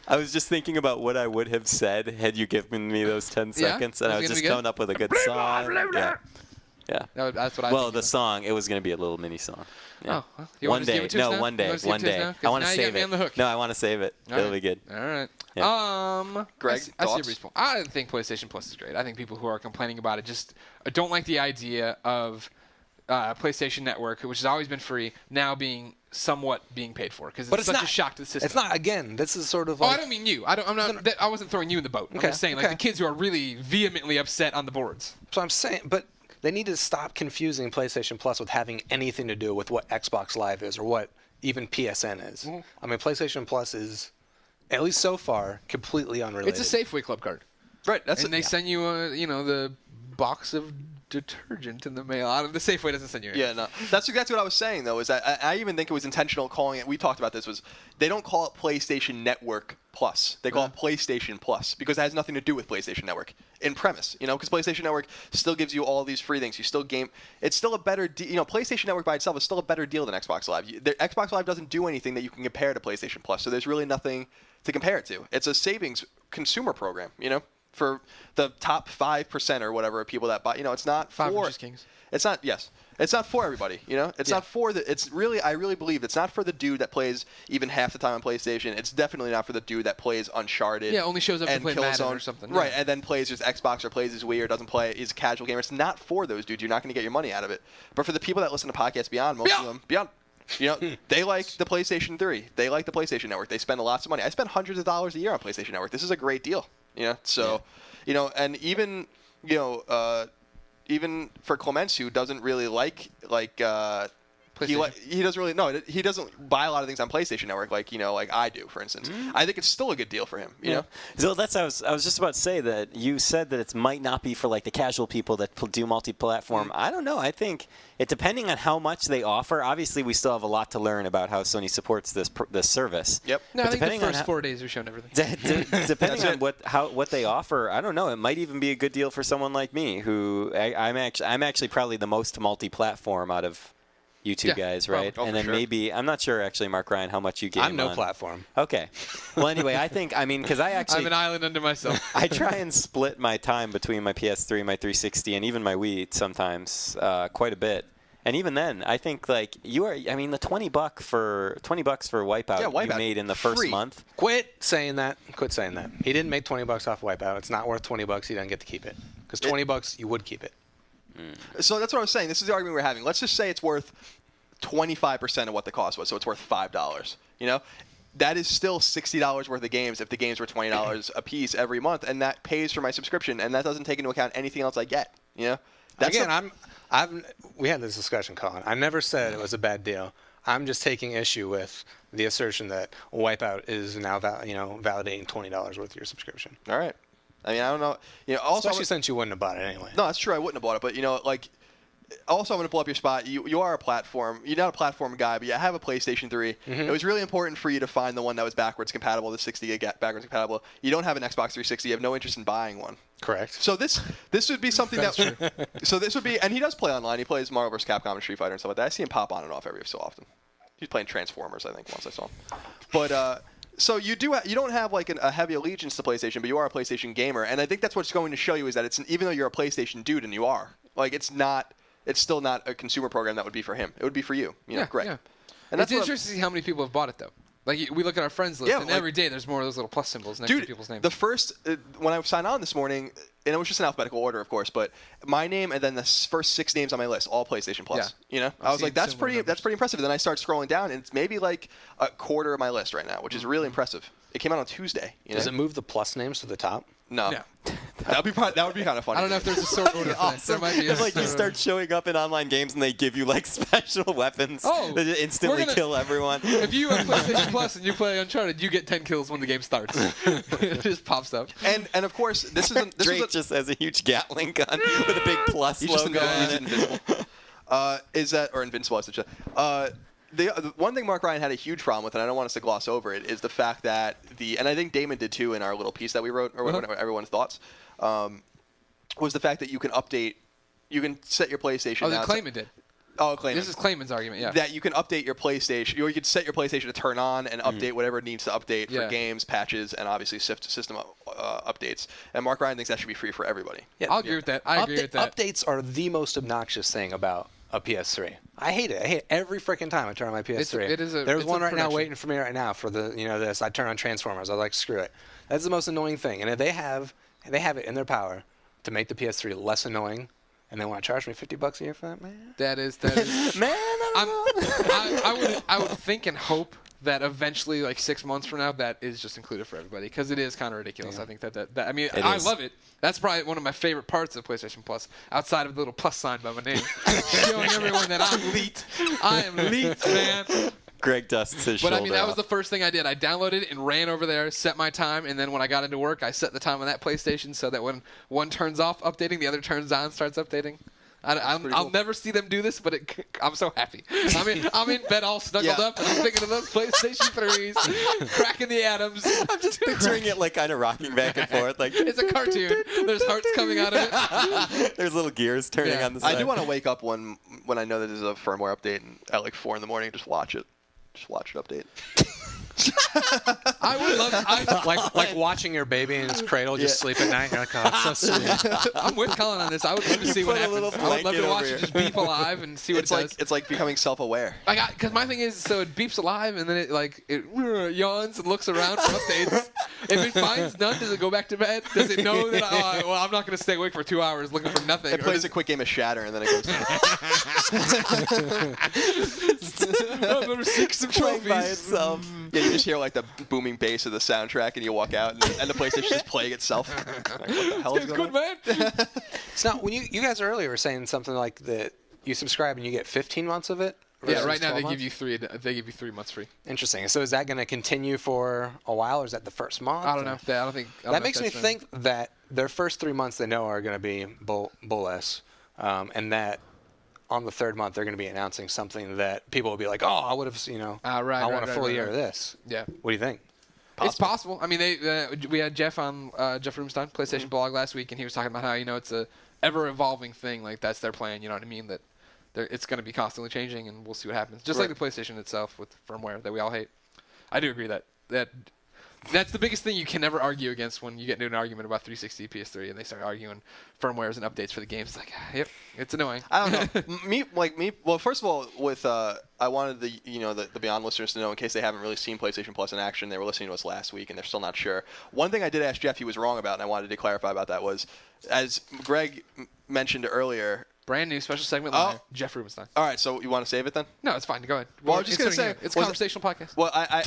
I was just thinking about what I would have said had you given me those 10 seconds, and I Was was it gonna just be coming up with a good song. Yeah. That's what I Well, think the of. song, it was going to be a little mini song. Yeah. Oh, well, you want to give it to us now? One You day. want to give it to us now? 'Cause I want now to you got save me it. on the hook. No, I want to save it. All It'll right. be good. All right. Greg, I see thoughts? everybody's point. I think PlayStation Plus is great. I think people who are complaining about it just don't like the idea of PlayStation Network, which has always been free, now being paid for, because it's such a shock to the system. It's not. Again, this is sort of Oh, like. I don't mean you. I wasn't throwing you in the boat. I'm Okay, just saying, like okay. the kids who are really vehemently upset on the boards. So I'm saying, but they need to stop confusing PlayStation Plus with having anything to do with what Xbox Live is or what even PSN is. Mm-hmm. I mean, PlayStation Plus is, at least so far, completely unrelated. It's a Safeway Club card. Right. And they send you, the box of detergent in the mail. The Safeway doesn't send you anything. Yeah, no. That's exactly what I was saying, though, is that I even think it was intentional calling it, we talked about this, was they don't call it PlayStation Network Plus. They call it PlayStation Plus because it has nothing to do with PlayStation Network in premise, because PlayStation Network still gives you all these free things. You still game. It's still a better deal. PlayStation Network by itself is still a better deal than Xbox Live. Xbox Live doesn't do anything that you can compare to PlayStation Plus, so there's really nothing to compare it to. It's a savings consumer program, for the top 5% or whatever of people that buy. It's not Five for. Richest Kings. It's not. Yes. It's not for everybody. It's not for the. It's really. I really believe it's not for the dude that plays even half the time on PlayStation. It's definitely not for the dude that plays Uncharted. Yeah, only shows up to and play Madden Killzone, or something. Right, Yeah. and then plays his Xbox or plays his Wii or doesn't play. He's a casual gamer. It's not for those dudes. You're not going to get your money out of it. But for the people that listen to podcasts beyond, most of them beyond. They like the PlayStation 3. They like the PlayStation Network. They spend lots of money. I spend hundreds of dollars a year on PlayStation Network. This is a great deal. So, and even, even for Clements, who doesn't really like he doesn't really he doesn't buy a lot of things on PlayStation Network like I do, for instance. I think it's still a good deal for him. You know. So I was just about to say that you said that it might not be for like the casual people that do multi-platform. I don't know. I think it depending on how much they offer. Obviously, we still have a lot to learn about how Sony supports this service. Yep. No, I think the first on 4 days we've shown everything. Depending on what they offer, I don't know. It might even be a good deal for someone like me, who I'm actually probably the most multi-platform out of you two guys, right? Oh, and then maybe I'm not sure actually, Mark Ryan, how much you game. I'm no on. platform. Okay. Well, anyway, because I actually I'm an island unto myself. I try and split my time between my PS3, my 360, and even my Wii sometimes quite a bit. And even then, I think like the $20 for Wipeout you made in the first month. Quit saying that. He didn't make $20 off Wipeout. It's not worth $20. He doesn't get to keep it. Because $20, you would keep it. So that's what I was saying. This is the argument we're having. Let's just say it's worth 25% of what the cost was, so it's worth $5. You know, that is still $60 worth of games if the games were $20 a piece every month, and that pays for my subscription, and that doesn't take into account anything else I get. You know, we had this discussion, Colin. I never said it was a bad deal. I'm just taking issue with the assertion that Wipeout is now validating $20 worth of your subscription. All right. I mean, I don't know. You know, also, especially since you wouldn't have bought it anyway. No, that's true. I wouldn't have bought it, but you know, like. Also, I'm going to pull up your spot. You are a platform. You're not a platform guy, but you have a PlayStation 3. Mm-hmm. It was really important for you to find the one that was backwards compatible, the 60 gig backwards compatible. You don't have an Xbox 360. You have no interest in buying one. Correct. So this would be something so this would be, and he does play online. He plays Marvel vs. Capcom and Street Fighter and stuff like that. I see him pop on and off every so often. He's playing Transformers, I think, once I saw him. But so you don't have like a heavy allegiance to PlayStation, but you are a PlayStation gamer, and I think that's what's going to show you is that it's even though you're a PlayStation dude, and you are, like it's still not a consumer program that would be for him. It would be for you. You know, Greg. Yeah. And it's interesting to see how many people have bought it, though. Like, we look at our friends list, and like, every day there's more of those little plus symbols next to people's names. The first, when I signed on this morning, and it was just in alphabetical order, of course, but my name and then the first 6 names on my list, all PlayStation Plus. Yeah. You know, I was like, that's pretty impressive. And then I start scrolling down, and it's maybe like a quarter of my list right now, which is really impressive. It came out on Tuesday. Does it move the plus names to the top? No. That would be kind of funny. I don't know if there's a sort order for that. There might be. It's like you start showing up in online games and they give you like special weapons that instantly kill everyone. If you have PlayStation Plus and you play Uncharted, you get 10 kills when the game starts. It just pops up. And of course, this Drake just has a huge Gatling gun with a big plus logo on it. Invincible? I should say. The one thing Mark Ryan had a huge problem with, and I don't want us to gloss over it, is the fact that and I think Damon did too in our little piece that we wrote, or whatever, everyone's thoughts, was the fact that you can set your PlayStation. Oh, Clayman did. Oh, Clayman. This is Clayman's argument, yeah. That you can update your PlayStation, or you can set your PlayStation to turn on and update whatever it needs to update for games, patches, and obviously system updates. And Mark Ryan thinks that should be free for everybody. Yeah, I'll agree with that. I agree with that. Updates are the most obnoxious thing about a PS3. I hate it. I hate it every freaking time I turn on my PS3. There's one right now waiting for me right now for the this. I turn on Transformers. I was like, screw it. That's the most annoying thing. And if they have it in their power to make the PS3 less annoying, and they want to charge me $50 a year for that, man. That is man. I would think and hope that eventually, like 6 months from now, that is just included for everybody, because it is kind of ridiculous. Yeah. I think that I mean, I love it. That's probably one of my favorite parts of PlayStation Plus, outside of the little plus sign by my name, showing everyone that I'm elite. I am elite, man. Greg dusts his shoulder. But I mean, that was the first thing I did. I downloaded it and ran over there, set my time, and then when I got into work, I set the time on that PlayStation so that when one turns off updating, the other turns on, starts updating. I'll never see them do this, but I'm so happy. I'm in bed all snuggled up, and I'm thinking of those PlayStation 3s, cracking the atoms. I'm just picturing it like kind of rocking back and forth. Like it's a cartoon. There's hearts coming out of it. There's little gears turning on the side. I do want to wake up when I know that there's a firmware update and at like 4 in the morning, just watch it. Just watch it update. I would love like watching your baby in its cradle just sleep at night. You're like, oh, it's so sweet. I'm with Colin on this. I would love to see what happens. I would love to watch it just beep alive and see what it does. It's like becoming self-aware. Because my thing is, so it beeps alive and then it yawns and looks around for updates. If it finds none, does it go back to bed? Does it know that I'm not going to stay awake for 2 hours looking for nothing? It plays a quick game of Shatter and then it goes down. I'm going to seek some trophies. By itself. Yeah, you just hear like the booming bass of the soundtrack, and you walk out, and the PlayStation is playing itself. Like, what the hell is going on? Man. So now, when you guys earlier were saying something like that, you subscribe and you get 15 months of it. Yeah, right now they give you 3 months free. Interesting. So is that going to continue for a while, or is that the first month? I don't know. That makes me think that their first 3 months they know are going to be bullish, and that on the 3rd month they're going to be announcing something that people will be like, oh, I would have, I want a full year of this. Yeah. What do you think? It's possible. I mean, we had Jeff on Jeff Roomstein, PlayStation Blog last week, and he was talking about how it's a ever evolving thing. Like that's their plan. You know what I mean? That it's going to be constantly changing, and we'll see what happens. Just like the PlayStation itself with firmware that we all hate. I do agree that That's the biggest thing you can never argue against when you get into an argument about 360 PS3 and they start arguing firmwares and updates for the games. It's like, yep, it's annoying. I don't know. me. Well, first of all, with I wanted the Beyond listeners to know, in case they haven't really seen PlayStation Plus in action, they were listening to us last week and they're still not sure. One thing I did ask Jeff, he was wrong about, and I wanted to clarify about that was, as Greg mentioned earlier. Brand new special segment live. Jeff Rubenstein. All right, so you want to save it then? No, it's fine. Go ahead. Well, I was just gonna say it's a conversational podcast. Well, I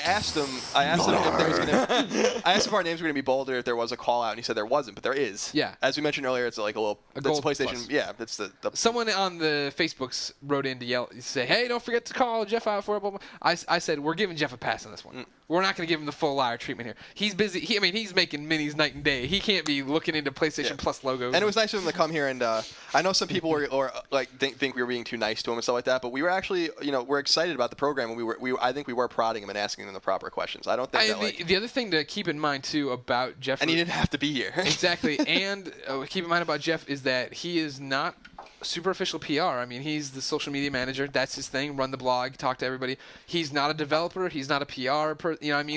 asked him. I asked him if there was gonna. I asked if our names were gonna be bolder if there was a call out, and he said there wasn't, but there is. Yeah. As we mentioned earlier, it's like a little. That's gold PlayStation. plus. Yeah, that's the. Someone on the Facebooks wrote in to yell, say, "Hey, don't forget to call Jeff out for it." Blah, blah. I said, we're giving Jeff a pass on this one. We're not going to give him the full liar treatment here. He's busy. He's making minis night and day. He can't be looking into PlayStation Plus logos. And it was nice of him to come here, and I know some people were think we were being too nice to him and stuff like that, but we were actually, we're excited about the program, and I think we were prodding him and asking him the proper questions. I don't think the other thing to keep in mind too about Jeff, and he didn't have to be here. Exactly, and keep in mind about Jeff is that he is not superficial PR. I mean, he's the social media manager. That's his thing. Run the blog, talk to everybody. He's not a developer. He's not a PR.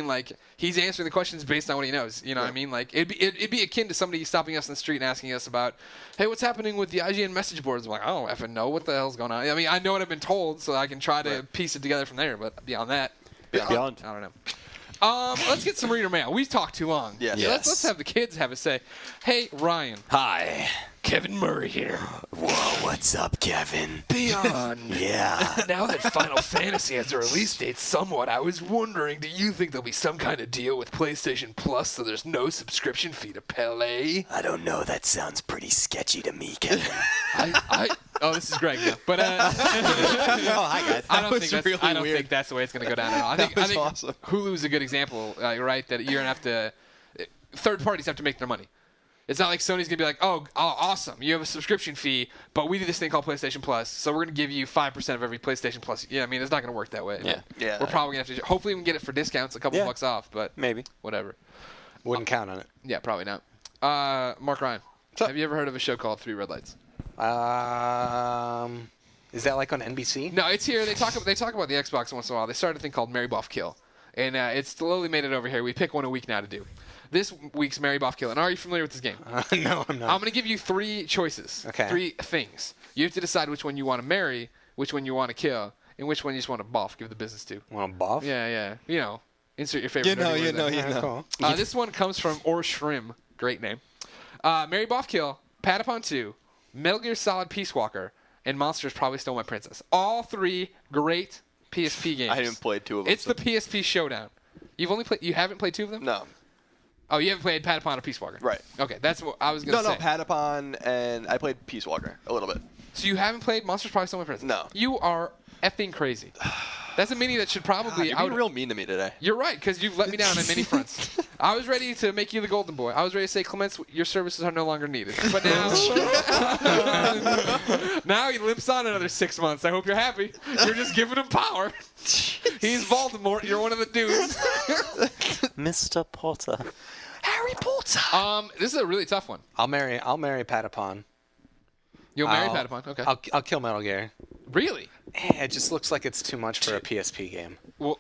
Like, he's answering the questions based on what he knows. You know what I mean? Like, it'd be akin to somebody stopping us in the street and asking us about, hey, what's happening with the IGN message boards? I'm like, I don't effing know what the hell's going on. I mean, I know what I've been told, so I can try to piece it together from there. But beyond that, Beyond. I don't know. Let's get some reader mail. We've talked too long. Yes. Let's have the kids have a say. Hey, Ryan. Hi. Kevin Murray here. Whoa, what's up, Kevin? Beyond. Yeah. Now that Final Fantasy has a release date somewhat, I was wondering, do you think there'll be some kind of deal with PlayStation Plus so there's no subscription fee to play? I don't know. That sounds pretty sketchy to me, Kevin. Oh, this is Greg now. But oh, hi, guys. I don't think that's the way it's going to go down at all. I think awesome. Hulu's a good example, right? That you're going to have to third parties have to make their money. It's not like Sony's going to be like, oh, awesome, you have a subscription fee, but we do this thing called PlayStation Plus, so we're going to give you 5% of every PlayStation Plus. Yeah, I mean, it's not going to work that way. Yeah. We're probably going to have to, hopefully we can get it for discounts, a couple bucks off, but maybe. Whatever. Wouldn't count on it. Yeah, probably not. Mark Ryan, have you ever heard of a show called Three Red Lights? Is that like on NBC? No, it's here. They talk about the Xbox once in a while. They started a thing called Mary Boff Kill, and it's slowly made it over here. We pick one a week now to do. This week's Mary Boff Kill. And are you familiar with this game? No, I'm not. I'm going to give you 3 choices. Okay. 3 things. You have to decide which one you want to marry, which one you want to kill, and which one you just want to boff, give the business to. Want to buff? Yeah. Insert your favorite. You know. Cool. This one comes from Shrim. Great name. Mary Boff Kill, Patapon 2, Metal Gear Solid Peace Walker, and Monsters Probably Stole My Princess. All 3 great PSP games. I haven't played 2 of them. It's the PSP Showdown. You haven't played 2 of them? No. Oh, you haven't played Patapon or Peace Walker? Right. Okay, that's what I was going to say. No, Patapon, and I played Peace Walker a little bit. So you haven't played Monsters Probably Stole My Princess? No. You are effing crazy. That's a mini that should probably... You're being real mean to me today. You're right, because you've let me down on many fronts. I was ready to make you the golden boy. I was ready to say, Clements, your services are no longer needed. But now... now he limps on another 6 months. I hope you're happy. You're just giving him power. He's Voldemort. You're one of the dudes. Mr. Potter. Harry Potter. This is a really tough one. I'll marry Patapon. You'll marry Patapon? Okay. I'll kill Metal Gear. Really? It just looks like it's too much for a PSP game. Well,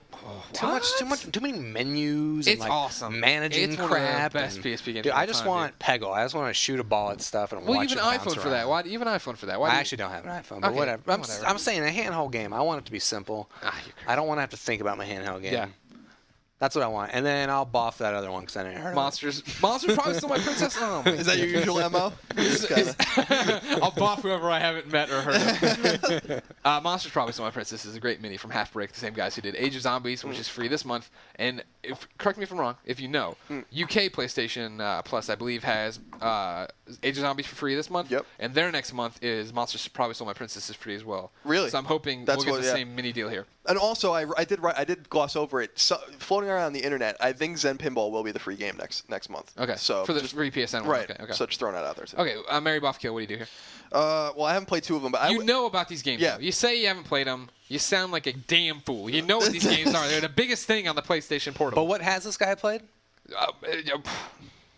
Too many menus. It's and awesome. Managing it's crap. One of the best PSP games. Dude, of I all just time, want Peggle. I just want to shoot a ball at stuff and Well, watch even it an bounce iPhone for around. that. Why? Even an iPhone for that. Why? I actually don't have an iPhone, but Okay, whatever. whatever. I'm saying a handheld game. I want it to be simple. You're crazy. I don't want to have to think about my handheld game. Yeah. That's what I want. And then I'll boff that other one because I didn't heard Monsters Probably Stole My Princess. Oh, my Is that your usual MO? I'll boff whoever I haven't met or heard of. Monsters Probably Stole My Princess is a great mini from Half Brick, the same guys who did Age of Zombies, which is free this month. And correct me if I'm wrong, if you know, UK PlayStation Plus, I believe, has Age of Zombies for free this month. Yep. And their next month is Monsters Probably Stole My Princess is free as well. Really? So I'm hoping we'll get the same mini deal here. And also, I did gloss over it. So, floating around the internet, I think Zen Pinball will be the free game next month. Okay. So for the just, free PSN one. right. Okay. So just throwing that out there too. Okay. Mary Boff Kill, what do you do here? Well, I haven't played 2 of them, but You know about these games. Yeah. Though. You say you haven't played them. You sound like a damn fool. You know what these games are. They're the biggest thing on the PlayStation Portable. But what has this guy played?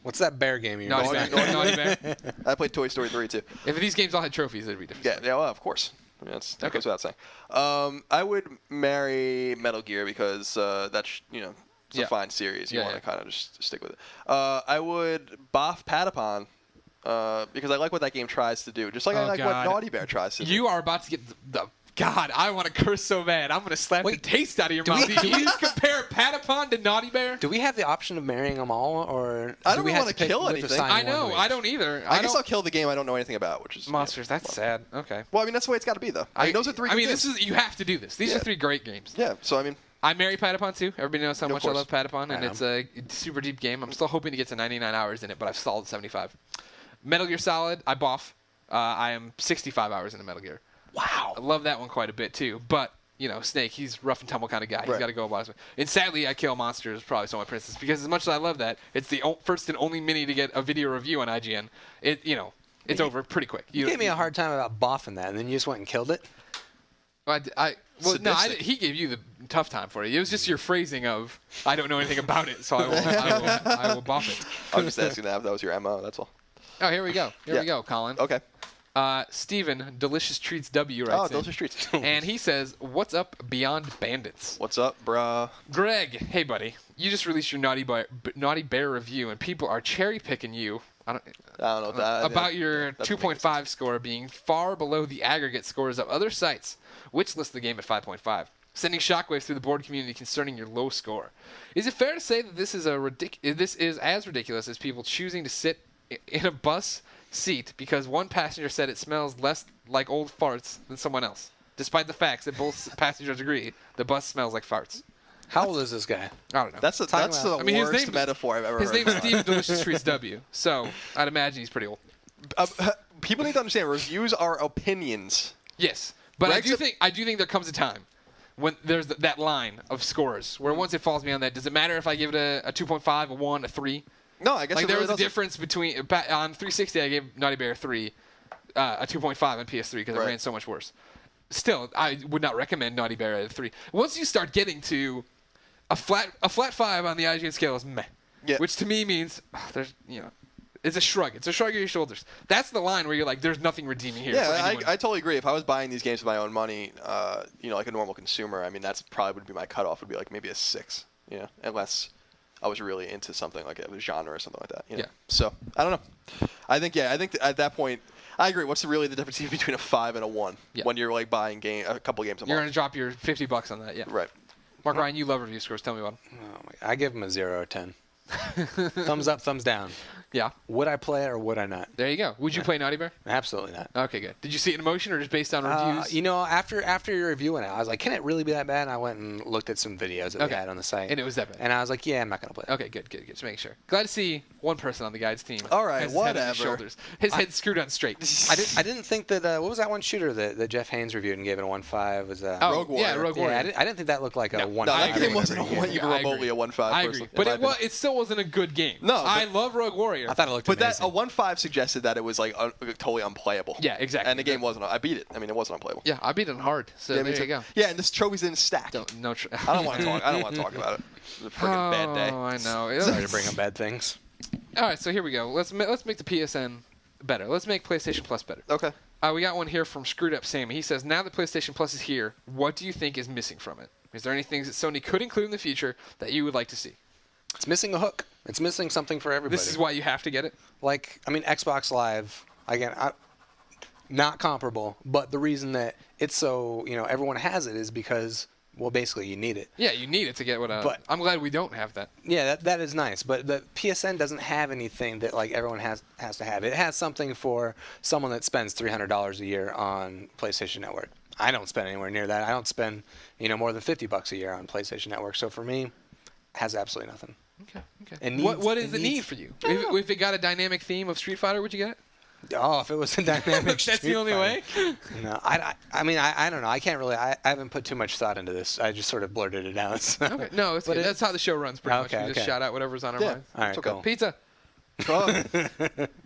What's that bear game you're Naughty playing? Bear. Naughty Bear. I played Toy Story 3 too. If these games all had trophies, it'd be different. Yeah, well, of course. I mean, that goes without saying. I would marry Metal Gear because that's It's a fine series. You Yeah, want to yeah. kind of just stick with it. I would boff Patapon because I like what that game tries to do. Just like I Oh, like God. what Naughty Bear tries to do. You are about to get the God, I want to curse so bad. I'm going to slap the taste out of your do we- mouth. Did you just compare Patapon to Naughty Bear? Do we have the option of marrying them all, or I do don't we really have wanna to pick kill with anything. assigning I one know. to I each? don't either. I guess don't, I'll kill the game I don't know anything about, which is Monsters. That's sad. Okay. Well, I mean that's the way it's got to be though. I mean those are three. I mean, good this games. is you have to do this. These are 3 great games. Yeah. So I mean, I marry Patapon too. Everybody knows how Of much I course. love Patapon, and I know. it's a super deep game. I'm still hoping to get to 99 hours in it, but I've stalled at 75. Metal Gear Solid, I boff. I am 65 hours into Metal Gear. Wow. I love that one quite a bit too, but you know, Snake, he's rough and tumble kind of guy. He's Right. got to go about his way. And sadly, I Kill Monsters probably Soma Princess because as much as I love that, it's the first and only mini to get a video review on IGN. It's over pretty quick. You gave me a hard time about boffing that, and then you just went and killed it. Sadistic. He gave you the tough time for it. It was just your phrasing of I don't know anything about it, so I will buff it. I was just asking that if that was your MO. That's all. Oh, here we go. Here Yeah. we go, Colin. Okay. Steven, Delicious Treats W writes Oh, in, those are streets. and he says, "What's up, Beyond Bandits?" What's up, bruh? Greg, hey buddy, you just released your Naughty Bear review, and people are cherry picking you. I don't know that. About your That's 2.5 score being far below the aggregate scores of other sites, which list the game at 5.5, sending shockwaves through the board community concerning your low score. Is it fair to say that this is as ridiculous as people choosing to sit in a bus seat because one passenger said it smells less like old farts than someone else, despite the facts that both passengers agree the bus smells like farts? How old is this guy? I don't know. That's the I mean, his worst name- metaphor I've ever His heard. name is Steven Delicious Treats W, so I'd imagine he's pretty old. People need to understand reviews are opinions. Yes, but Greg's I do think there comes a time when there's that line of scores where once it falls beyond that, does it matter if I give it a 2.5, a 1, a 3? No, I guess Like it there really was a doesn't. difference between on 360 I gave Naughty Bear 3, a 2.5 on PS3 because it Right. ran so much worse. Still, I would not recommend Naughty Bear at a 3. Once you start getting to a flat 5 on the IGN scale is meh, Yeah. which to me means there's it's a shrug. It's a shrug of your shoulders. That's the line where you're like, there's nothing redeeming here. for Yeah, anyone. I totally agree. If I was buying these games with my own money, like a normal consumer, I mean, that's probably would be my cutoff. Would be like maybe a 6, unless I was really into something like a genre or something like that. Yeah. So I don't know. I think at that point, I agree. What's really the difference between a 5 and a 1 Yeah. when you're like buying a couple games a You're month? gonna drop your $50 on that, yeah. Right. Mark Ryan, you love review scores. Tell me about them. Oh my, I give him a 0 or 10. Thumbs up, thumbs down. Yeah, Would I play it or would I not? there you go. Would you play Naughty Bear? Absolutely not. Okay, good. Did you see it in motion or just based on reviews? After your review went out, I was like, can it really be that bad? And I went and looked at some videos that Okay. they had on the site. And it was that bad. And I was like, yeah, I'm not going to play it. Okay, good. Just making sure. Glad to see one person on the guide's team. All right, has his head on his whatever. shoulders. His head's screwed on straight. I didn't think that, what was that one shooter that Jeff Haynes reviewed and gave it a 1.5? Was Oh, Rogue Warrior. yeah, Rogue yeah, Warrior. I didn't think that looked like a No. 1.5. No, I that agree. game wasn't Yeah, even remotely a 1.5. I agree, personally, but in my opinion. it still wasn't a good game. No, I but- love Rogue Warrior. I thought it looked But amazing. a 1.5 suggested that it was like totally unplayable. Yeah, exactly. And the game wasn't. I beat it. I mean, it wasn't unplayable. Yeah, I beat it hard. So Yeah, me there too. you go. Yeah, and this trophy's didn't stack. I don't want to talk. I don't want to talk about it. It was a freaking bad day. Oh, I know. Sorry to bring up bad things. All right, so here we go. Let's make the PSN better. Let's make PlayStation Plus better. Okay. We got one here from Screwed Up Sammy. He says, now that PlayStation Plus is here, what do you think is missing from it? Is there any things that Sony could include in the future that you would like to see? It's missing a hook. It's missing something for everybody. This is why you have to get it? Like, I mean, Xbox Live, again, not comparable, but the reason that it's so, everyone has it is because, well, basically you need it. Yeah, you need it to get what But- I'm glad we don't have that. Yeah, that is nice, but the PSN doesn't have anything that like everyone has to have. It has something for someone that spends $300 a year on PlayStation Network. I don't spend anywhere near that. I don't spend, more than $50 a year on PlayStation Network. So for me, it has absolutely nothing. Okay. It what needs- is it the need needs- for you? If it got a dynamic theme of Street Fighter, would you get it? Oh, if it was a dynamic That's Street the only Fighter. way? No, I mean, I don't know. I can't really. I haven't put too much thought into this. I just sort of blurted it out. So. Okay. No, it's But good. it- That's how the show runs pretty much. Okay, We just okay. shout out whatever's on our Yeah. minds. All right, It's okay. cool. Pizza. Oh,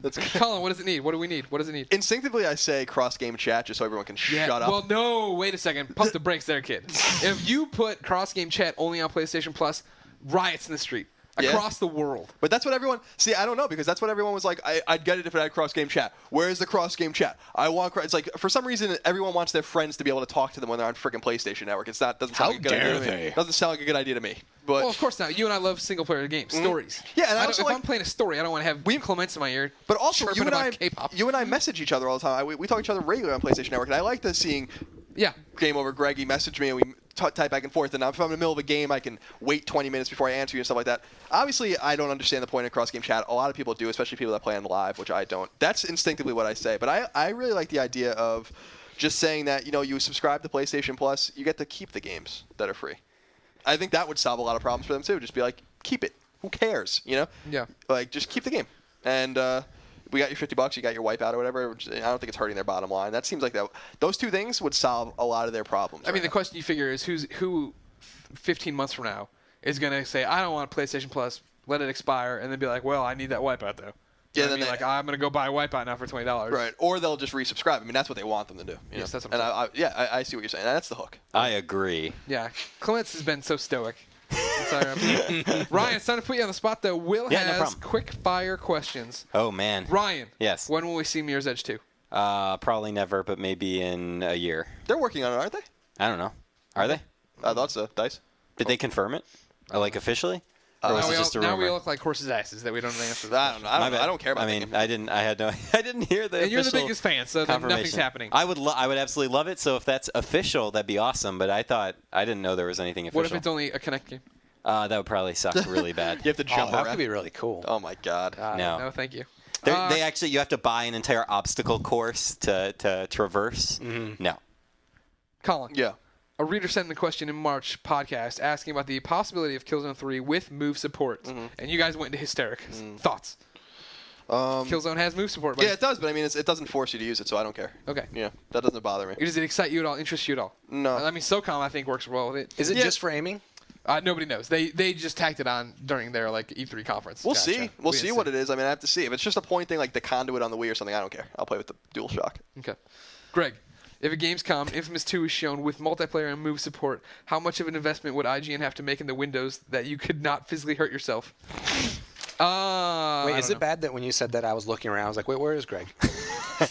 that's Colin, what does it need? What do we need? What does it need? instinctively I say cross-game chat just so everyone can shut up. Well, no. Wait a second. Pump the brakes there, kid. If you put cross-game chat only on PlayStation Plus, riots in the street. across the world. But that's what everyone. See, I don't know because that's what everyone was like. I'd get it if it had cross-game chat. Where's the cross-game chat? I want. It's like for some reason everyone wants their friends to be able to talk to them when they're on freaking PlayStation Network. It's not. Doesn't sound like a good idea to me. Doesn't sound like a good idea to me. But Well, of course not. You and I love single-player games, stories. Yeah, and I also, if like- I'm playing a story, I don't want to have Clements in my ear. But also, chirping about K-pop. you and I message each other all the time. We talk to each other regularly on PlayStation Network, and I like seeing Yeah. Game Over Greggy message me, and we type back and forth. And if I'm in the middle of a game, I can wait 20 minutes before I answer you and stuff like that. Obviously, I don't understand the point of cross-game chat. A lot of people do, especially people that play on live, which I don't. That's instinctively what I say. But I really like the idea of just saying that, you subscribe to PlayStation Plus, you get to keep the games that are free. I think that would solve a lot of problems for them, too. Just be like, keep it. Who cares, Yeah. Like, just keep the game. And we got your $50, you got your Wipeout or whatever. Which I don't think it's hurting their bottom line. That seems like those two things would solve a lot of their problems. I mean, the question you figure is who 15 months from now is going to say, I don't want PlayStation Plus, let it expire, and then be like, well, I need that Wipeout, though. Yeah, then like, I'm going to go buy a Wipeout now for $20. Right, or they'll just resubscribe. I mean, that's what they want them to do. Yes, that's what and I'm saying. I see what you're saying. That's the hook. I agree. Yeah. Clements has been so stoic. Ryan, it's time to put you on the spot, though. Will Yeah, no has problem. quick-fire questions. Oh, man. Ryan. Yes. When will we see Mirror's Edge 2? Probably never, but maybe in a year. They're working on it, aren't they? I don't know. Are they? I thought so. Dice. Did they confirm it? Or, like, officially? Or was it just a rumor? Now we look like horses' asses that we don't know the answer to this I don't know. My bad. I don't care about I that mean, game. I didn't hear the And you're the official biggest fan, so then nothing's confirmation. happening. I would absolutely love it. So if that's official, that'd be awesome. But I didn't know there was anything official. What if it's only a Connect game? That would probably suck really bad. You have to jump that around. could be really cool. Oh my God. No. No, thank you. They actually, you have to buy an entire obstacle course to traverse. No. Colin. Yeah. A reader sent in the question in March podcast asking about the possibility of Killzone 3 with move support. And you guys went into hysterics. Thoughts? Killzone has move support. But Yeah, it does, but I mean, it doesn't force you to use it, so I don't care. Okay. Yeah, that doesn't bother me. Does it excite you at all? Interest you at all? No. I mean, SOCOM, I think, works well with it. Is it Yeah. just for aiming? Nobody knows. They just tacked it on during their E3 conference. We'll Gotcha. see. We'll We see didn't what it is. I mean, I have to see. If it's just a point thing like the conduit on the Wii or something, I don't care. I'll play with the DualShock. Okay. Greg, if a Gamescom Infamous 2 is shown with multiplayer and move support, how much of an investment would IGN have to make in the windows that you could not physically hurt yourself? Wait, is don't it bad that when you said that I was looking around, I was like, wait, where is Greg? know.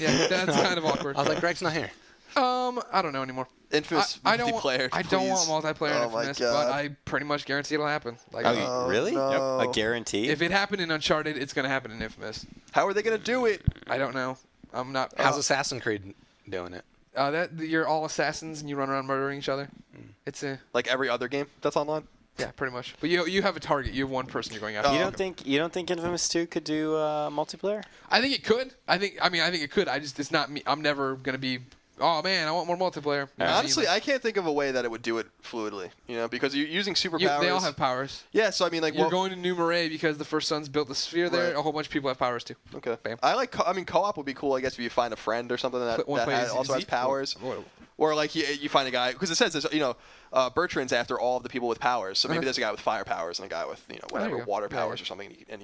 Yeah, that's kind of awkward. I was like, Greg's not here. I don't know anymore. Infamous I don't multiplayer. I don't want please. multiplayer in Oh my Infamous, God. but I pretty much guarantee it'll happen. Like, Oh, really? no. A guarantee? if it happened in Uncharted, it's gonna happen in Infamous. How are they gonna do it? I don't know. I'm not. How's Assassin's Creed doing it? that you're all assassins and you run around murdering each other? It's a Like every other game that's online? yeah, pretty much. But you have a target. You have one person you're going after. Oh, you okay. don't think Infamous 2 could do multiplayer? I think it could. I think it could. It's not me. I'm never gonna be. Oh man, I want more multiplayer. You know what I mean? Honestly, I can't think of a way that it would do it fluidly. Because you're using superpowers. They all have powers. Yeah, so I mean, like, You're going to New Marais because the First Son's built the sphere there. Right. A whole bunch of people have powers too. Okay. Bam. I like. Co-op would be cool. I guess if you find a friend or something that also has powers. Or like you find a guy because it says this, Bertrand's after all of the people with powers. So maybe there's a guy with fire powers and a guy with whatever you go. water Yeah, powers yeah. or something, and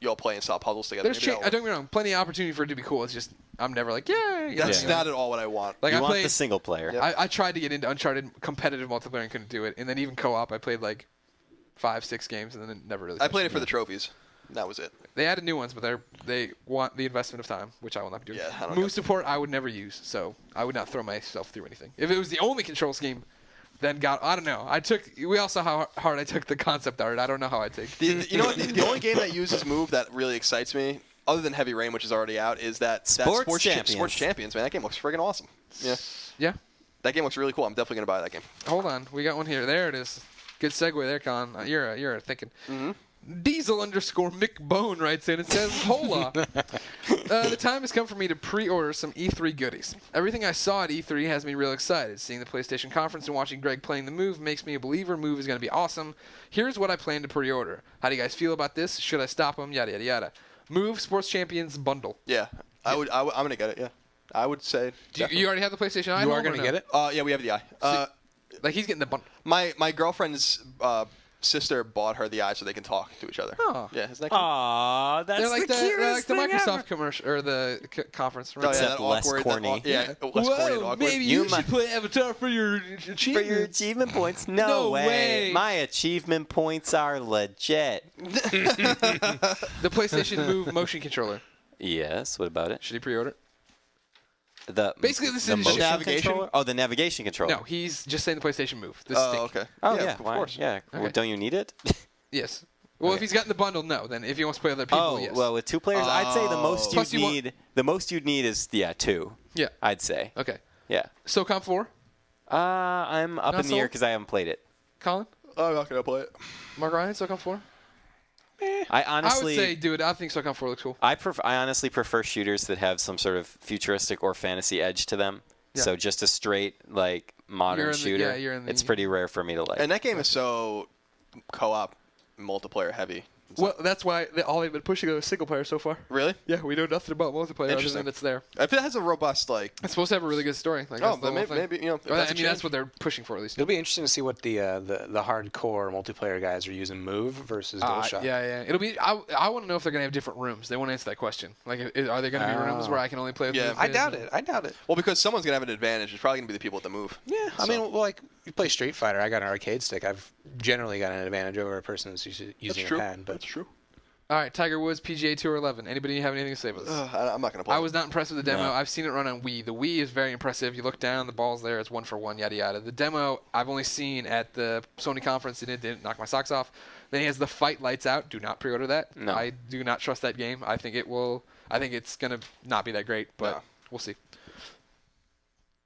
you all play and solve puzzles together. There's Maybe that'll don't get me wrong, plenty of opportunity for it to be cool. It's just I'm never like yeah. That's not at all what I want. Like You I want played the single player. Yep. I tried to get into Uncharted competitive multiplayer and couldn't do it, and then even co-op I played like 5-6 games and then it never really. I played it for the trophies. That was it. They added new ones, but they want the investment of time, which I will not be doing. Yeah, I don't Move get- support I would never use, so I would not throw myself through anything. If it was the only control scheme, then I don't know. We all saw how hard I took the concept art. I don't know how I take. You know what? The only game that uses move that really excites me, other than Heavy Rain, which is already out, is that Sports Champions. Sports Champions, man. That game looks friggin' awesome. Yeah. Yeah. That game looks really cool. I'm definitely gonna buy that game. Hold on, we got one here. There it is. Good segue there, Con. You're thinking. Mm-hmm. Diesel_McBone writes in and says, "Hola, the time has come for me to pre-order some E3 goodies. Everything I saw at E3 has me real excited. Seeing the PlayStation conference and watching Greg playing the Move makes me a believer. Move is going to be awesome. Here's what I plan to pre-order. How do you guys feel about this? Should I stop them? Yada yada yada. Move Sports Champions bundle. Yeah. I'm gonna get it. Yeah. I would say. You already have the PlayStation Eye? You are going to get it? Yeah, we have the eye. Like he's getting the bundle. My girlfriend's sister bought her the eyes so they can talk to each other. Oh. Yeah, isn't that cute? Aw, that's They're like the cutest they're like the thing Microsoft ever. commercial or the conference. Oh, yeah, Except that less awkward, corny. less corny and awkward. maybe You you might- should play Avatar for your achievements. For your achievement points? No, No way. way. My achievement points are legit. The PlayStation Move motion controller. Yes, what about it? Should he pre-order? Basically, this the is motion navigation? controller? Oh, the navigation controller. No, he's just saying the PlayStation Move. The Oh, stick. okay. Oh, yeah, yeah, of why? course. Yeah. Well, Okay. don't you need it? Yes. Well, if he's got in the bundle, no. Then if he wants to play with other people, Oh, yes. well, with 2 players, I'd say the most Plus you'd you want- need. The most you'd need is 2. Yeah. I'd say. Okay. Yeah. SOCOM 4, I'm up Not in the air sold? because I haven't played it. Colin, I'm not gonna play it. Mark Ryan, SOCOM 4. I honestly. I would say, dude, I think SOCOM 4 looks cool. I honestly prefer shooters that have some sort of futuristic or fantasy edge to them. Yeah. So just a straight like modern You're in the- shooter. yeah, you're in the- It's pretty rare for me to like. And that game is so co-op, multiplayer heavy. Well, that's why all they've been pushing is single player so far. Really? Yeah, we know nothing about multiplayer other Interesting. than it's there. If it has a robust like, It's supposed to have a really good story. Like, oh, that's the then whole maybe thing. you know, if Well, that's I a mean, that's change. what they're pushing for at least. It'll be interesting to see what the hardcore multiplayer guys are using Move versus DualShock. Yeah. It'll be. I want to know if they're gonna have different rooms. They want to answer that question. Like, are there gonna be rooms where I can only play with Yeah. Move I kids doubt and- it. I doubt it. Well, because someone's gonna have an advantage. It's probably gonna be the people with the move. Yeah, I So- mean, well, like you play Street Fighter. I got an arcade stick. I've generally got an advantage over a person that's using That's a true. pad. But That's true. All right, Tiger Woods PGA Tour 11. Anybody have anything to say about this? I'm not gonna play. I was not impressed with the demo. No. I've seen it run on Wii. The Wii is very impressive. You look down, the ball's there. It's 1-for-1, yada yada. The demo I've only seen at the Sony conference, and it didn't knock my socks off. Then he has the fight lights out. Do not pre-order that. No. I do not trust that game. I think it will. I think it's gonna not be that great, but No. we'll see.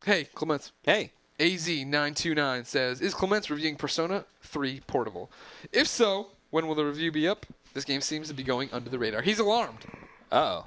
Hey, Clements. Hey. AZ929 says, is Clements reviewing Persona 3 Portable? If so, when will the review be up? This game seems to be going under the radar. He's alarmed. Oh.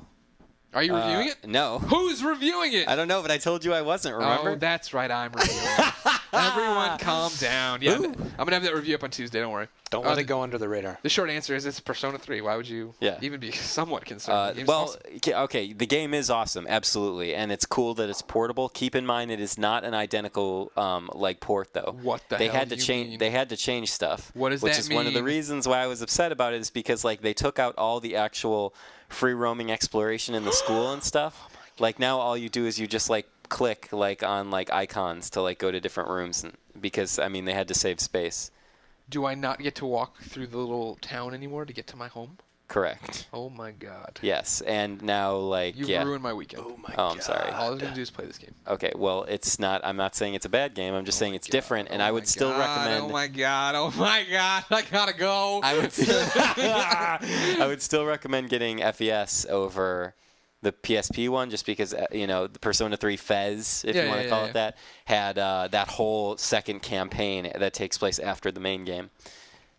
Are you reviewing it? No. Who's reviewing it? I don't know, but I told you I wasn't. Remember? Oh, that's right. I'm reviewing it. Everyone calm down. Yeah, I'm going to have that review up on Tuesday. Don't worry. don't let it go under the radar. The short answer is it's Persona 3. Why would you Yeah. even be somewhat concerned? The game's Well, awesome. okay, the game is awesome, absolutely, and it's cool that it's portable. Keep in mind, it is not an identical like port, though. What the they hell had do to you change. mean? They had to change stuff. What does which that is one of the mean? reasons why I was upset about it is because like they took out all the actual free roaming exploration in the school and stuff. Like now, all you do is you just like click like on like icons to like go to different rooms, and because I mean they had to save space. Do I not get to walk through the little town anymore to get to my home? Correct. Oh, my God. Yes, and now like You've yeah. ruined my weekend. Oh my Oh, I'm sorry. All I was going to do is play this game. Okay, well, it's not. I'm not saying it's a bad game. I'm just saying it's different, and I would still recommend. Oh, my God. Oh, my God. I got to go. I would. I would still recommend getting FES over the PSP one, just because the Persona 3 Fez, if you want to call it that, had that whole second campaign that takes place after the main game,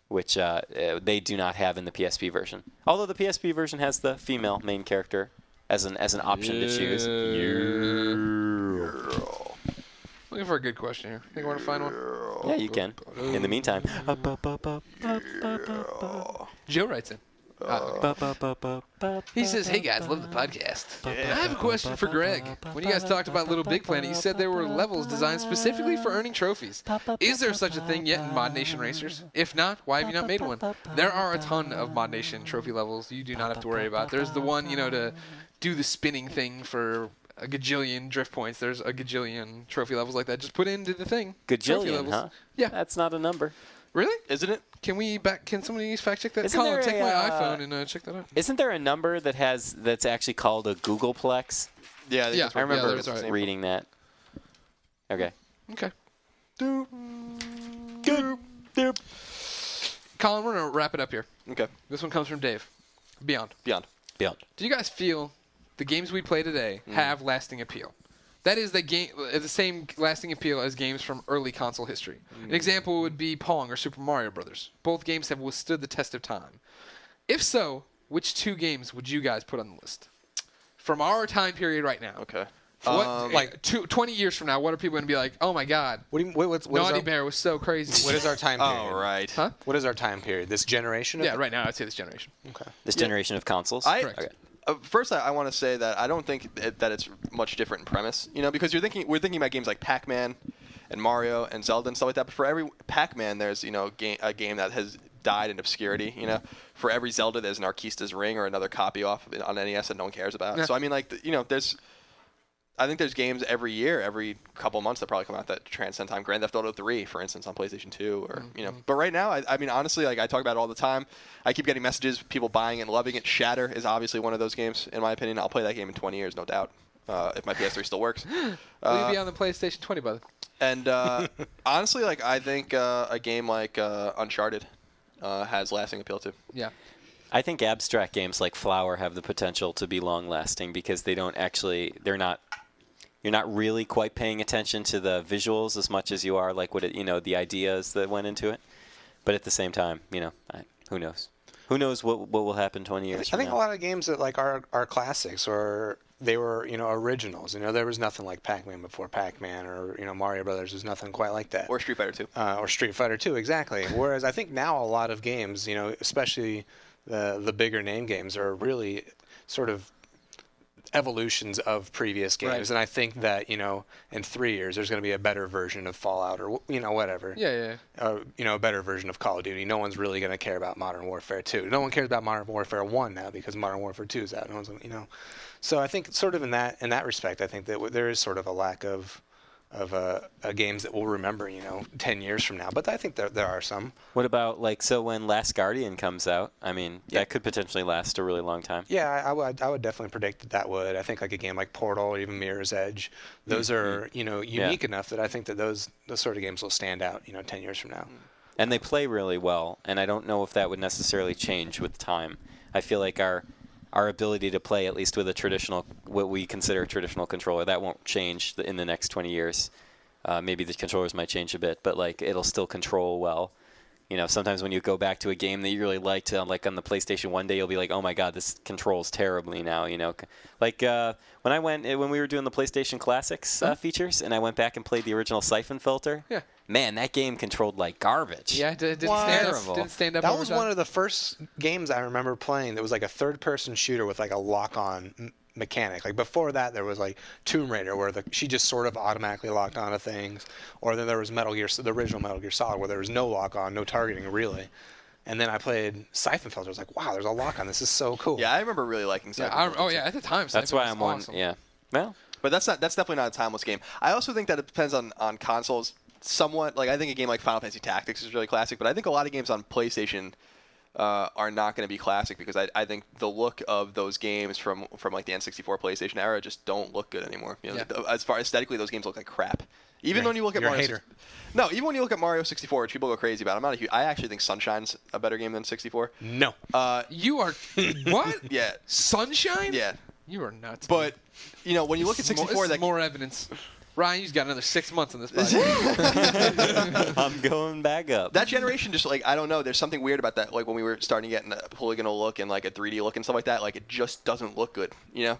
which they do not have in the PSP version. Although the PSP version has the female main character as an option to choose. Looking for a good question here. Think I want to find one? Yeah, you can. In the meantime. Joe writes in. He says, hey guys, love the podcast. I have a question for Greg. When you guys talked about Little Big Planet, you said there were levels designed specifically for earning trophies. Is there such a thing yet in Mod Nation Racers? If not, why have you not made one? There are a ton of Mod Nation trophy levels you do not have to worry about. There's the one, to do the spinning thing for a gajillion drift points. There's a gajillion trophy levels like that. Just put into the thing. Trophy Gajillion, levels. huh? Yeah. That's not a number. Really? Isn't it? Can somebody fact check that? Isn't Colin, there take a, my iPhone and check that out. Isn't there a number that's actually called a Googleplex? Yeah. Yeah. That's I what- remember that's right. reading that. Okay. Okay. Doop. Good. Colin, we're going to wrap it up here. Okay. This one comes from Dave. Beyond. Beyond. Beyond. Do you guys feel the games we play today have lasting appeal? That is the same lasting appeal as games from early console history. An example would be Pong or Super Mario Brothers. Both games have withstood the test of time. If so, which two games would you guys put on the list? From our time period right now. Okay. What, 20 years from now, what are people going to be like, oh my God, What do you, what's Naughty our, Bear was so what crazy? is our time period? All right. Huh? What is our time period? This generation? Yeah, right now I'd say this generation. Okay. This generation of consoles. Correct. Okay. First, I want to say that I don't think that it's much different in premise. Because we're thinking about games like Pac-Man and Mario and Zelda and stuff like that. But for every Pac-Man, there's a game that has died in obscurity. For every Zelda, there's an Arquista's Ring or another copy off on NES that no one cares about. So I mean, I think there's games every couple of months that probably come out that transcend time. Grand Theft Auto 3, for instance, on PlayStation 2, or But right now, I mean, honestly, like I talk about it all the time. I keep getting messages, people buying it and loving it. Shatter is obviously one of those games, in my opinion. I'll play that game in 20 years, no doubt, if my PS3 still works. Will you be on the PlayStation 20, brother? And honestly, like I think a game like Uncharted has lasting appeal too. Yeah. I think abstract games like Flower have the potential to be long-lasting because you're not really quite paying attention to the visuals as much as you are like the ideas that went into it. But at the same time, who knows? Who knows what will happen 20 years from I think now? a lot of games that like are classics, or they were originals. There was nothing like Pac-Man before Pac-Man, or Mario Brothers was nothing quite like that. Or Street Fighter 2. Or Street Fighter 2, exactly. Whereas I think now a lot of games, especially the bigger name games, are really sort of evolutions of previous games. Right. And I think that in 3 years there's going to be a better version of Fallout, or whatever. Yeah. A better version of Call of Duty. No one's really going to care about Modern Warfare 2. No one cares about Modern Warfare 1 now because Modern Warfare 2 is out. No one's So I think sort of in that respect, I think that there is sort of a lack of games that we'll remember 10 years from now. But I think there are some. What about when Last Guardian comes out? I mean, that could potentially last a really long time. Yeah, I would definitely predict that would. I think like a game like Portal or even Mirror's Edge, those are unique enough that I think that those sort of games will stand out 10 years from now. And they play really well, and I don't know if that would necessarily change with time. I feel like our ability to play, at least with what we consider a traditional controller, that won't change in the next 20 years. Maybe the controllers might change a bit, but it'll still control well. Sometimes when you go back to a game that you really liked, like on the PlayStation one day, you'll be like, oh my God, this controls terribly now. When we were doing the PlayStation Classics features, and I went back and played the original Siphon Filter. Yeah. Man, that game controlled like garbage. Yeah, didn't stand up. That was one of the first games I remember playing that was like a third-person shooter with like a lock-on mechanic. Like before that, there was like Tomb Raider, where she just sort of automatically locked onto things, or then there was the original Metal Gear Solid, where there was no lock-on, no targeting really. And then I played Siphon Filter. I was like, wow, there's a lock-on. This is so cool. Yeah, I remember really liking Siphon Filter. At the time. That's why I'm awesome. one. Yeah. Well. But that's definitely not a timeless game. I also think that it depends on consoles somewhat. Like I think a game like Final Fantasy Tactics is really classic, but I think a lot of games on PlayStation are not going to be classic because I think the look of those games from like the N64 PlayStation era just don't look good anymore. As far aesthetically, those games look like crap. Even when you look at You're a Mario. hater. No, even when you look at Mario 64, which people go crazy about. I actually think Sunshine's a better game than 64. No. You are what? Yeah. Sunshine? Yeah. You are nuts. But when you look at 64, this is more evidence. Ryan, you've got another 6 months on this podcast. I'm going back up. That generation just I don't know. There's something weird about that. Like when we were starting to get a polygonal look and like a 3D look and stuff like that. Like it just doesn't look good.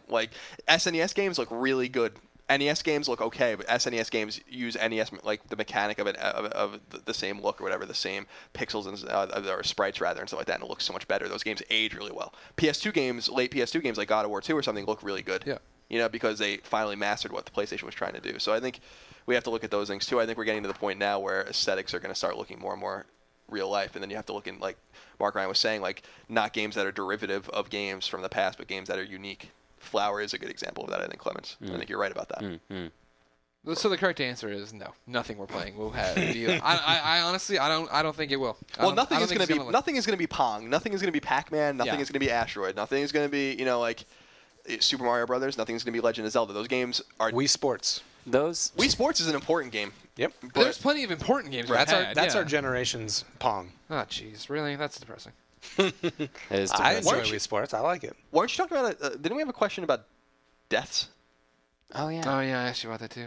Like SNES games look really good. NES games look okay, but SNES games use NES like the mechanic of it of the same look or whatever, the same pixels and or sprites rather and stuff like that, and it looks so much better. Those games age really well. PS2 games, late PS2 games like God of War 2 or something look really good. Yeah. Because they finally mastered what the PlayStation was trying to do. So I think we have to look at those things too. I think we're getting to the point now where aesthetics are going to start looking more and more real life, and then you have to look in, like Mark Ryan was saying, like not games that are derivative of games from the past, but games that are unique. Flower is a good example of that, I think, Clemens. I think you're right about that. So the correct answer is no. Nothing we're playing will have. I honestly, I don't think it will. Nothing is going to be Pong. Nothing is going to be Pac-Man. Nothing is going to be Asteroid. Nothing is going to be like Super Mario Brothers. Nothing's going to be Legend of Zelda. Those games are Wii Sports. Wii Sports is an important game. Yep. There's plenty of important games. That's our generation's Pong. Oh, jeez, really? That's depressing. It is I depressing. enjoy Wii Sports. I like it. Weren't you talking about it? Didn't we have a question about deaths? Oh yeah. Oh yeah, I asked you about that too.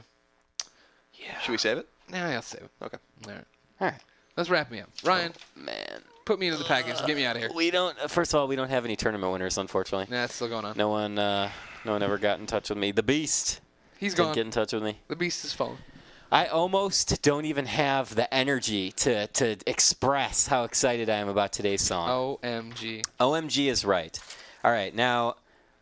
Yeah. Should we save it? Yeah, I'll save it. Okay. All right. All right. Let's wrap me up. Ryan, Man. put me into the package. Get me out of here. We don't. First of all, we don't have any tournament winners, unfortunately. Nah, it's still going on. No one ever got in touch with me. The Beast. He's didn't gone. get in touch with me. The beast is fallen. I almost don't even have the energy to express how excited I am about today's song. OMG. OMG is right. All right, now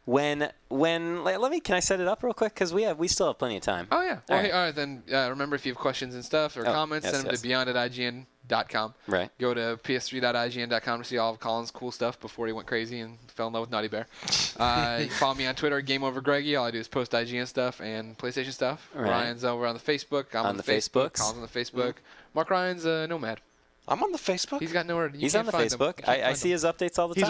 When can I set it up real quick? Because we still have plenty of time. Oh, yeah. Well, All hey, right. all right, then remember, if you have questions and stuff or comments, yes, send them yes. to beyond@ign.com. Right. Go to ps3.ign.com to see all of Colin's cool stuff before he went crazy and fell in love with Naughty Bear. You can follow me on Twitter, GameOverGreggy. All I do is post IGN stuff and PlayStation stuff. Right. Ryan's over on the Facebook. I'm on the Facebook. Facebooks. Colin's on the Facebook. Mark Ryan's Nomad. I'm on the Facebook. He's got nowhere. He's on the Facebook. I see his updates all the time.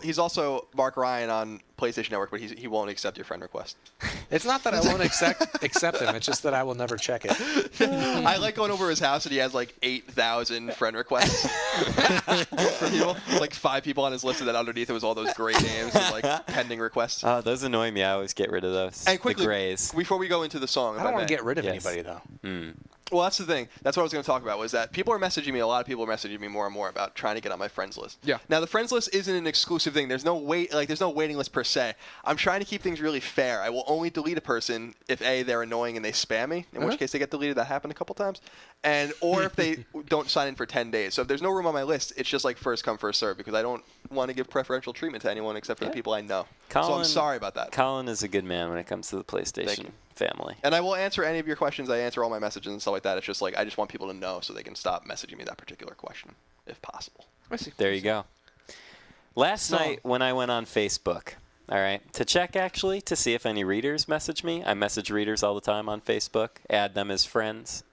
He's also Mark Ryan on PlayStation Network, but he won't accept your friend request. It's not that I won't accept him. It's just that I will never check it. I like going over his house, and he has like 8,000 friend requests for people. Like 5 people on his list, and then underneath it was all those gray names and like pending requests. Oh, those annoy me. I always get rid of those. And quickly, the grays. before we go into the song, if I don't may. want to get rid of Yes. anybody, though. Well, that's the thing. That's what I was going to talk about. Was that people are messaging me. A lot of people are messaging me more and more about trying to get on my friends list. Yeah. Now the friends list isn't an exclusive thing. There's no there's no waiting list per se. I'm trying to keep things really fair. I will only delete a person if they're annoying and they spam me, in which case they get deleted. That happened a couple times, or if they don't sign in for 10 days. So if there's no room on my list, it's just like first come first serve because I don't want to give preferential treatment to anyone except for the people I know. So I'm sorry about that. Colin is a good man when it comes to the PlayStation family. And I will answer any of your questions. I answer all my messages and stuff like that. It's just like I just want people to know so they can stop messaging me that particular question, if possible. I see. There you go. Last night when I went on Facebook, all right, to check actually to see if any readers message me. I message readers all the time on Facebook, add them as friends.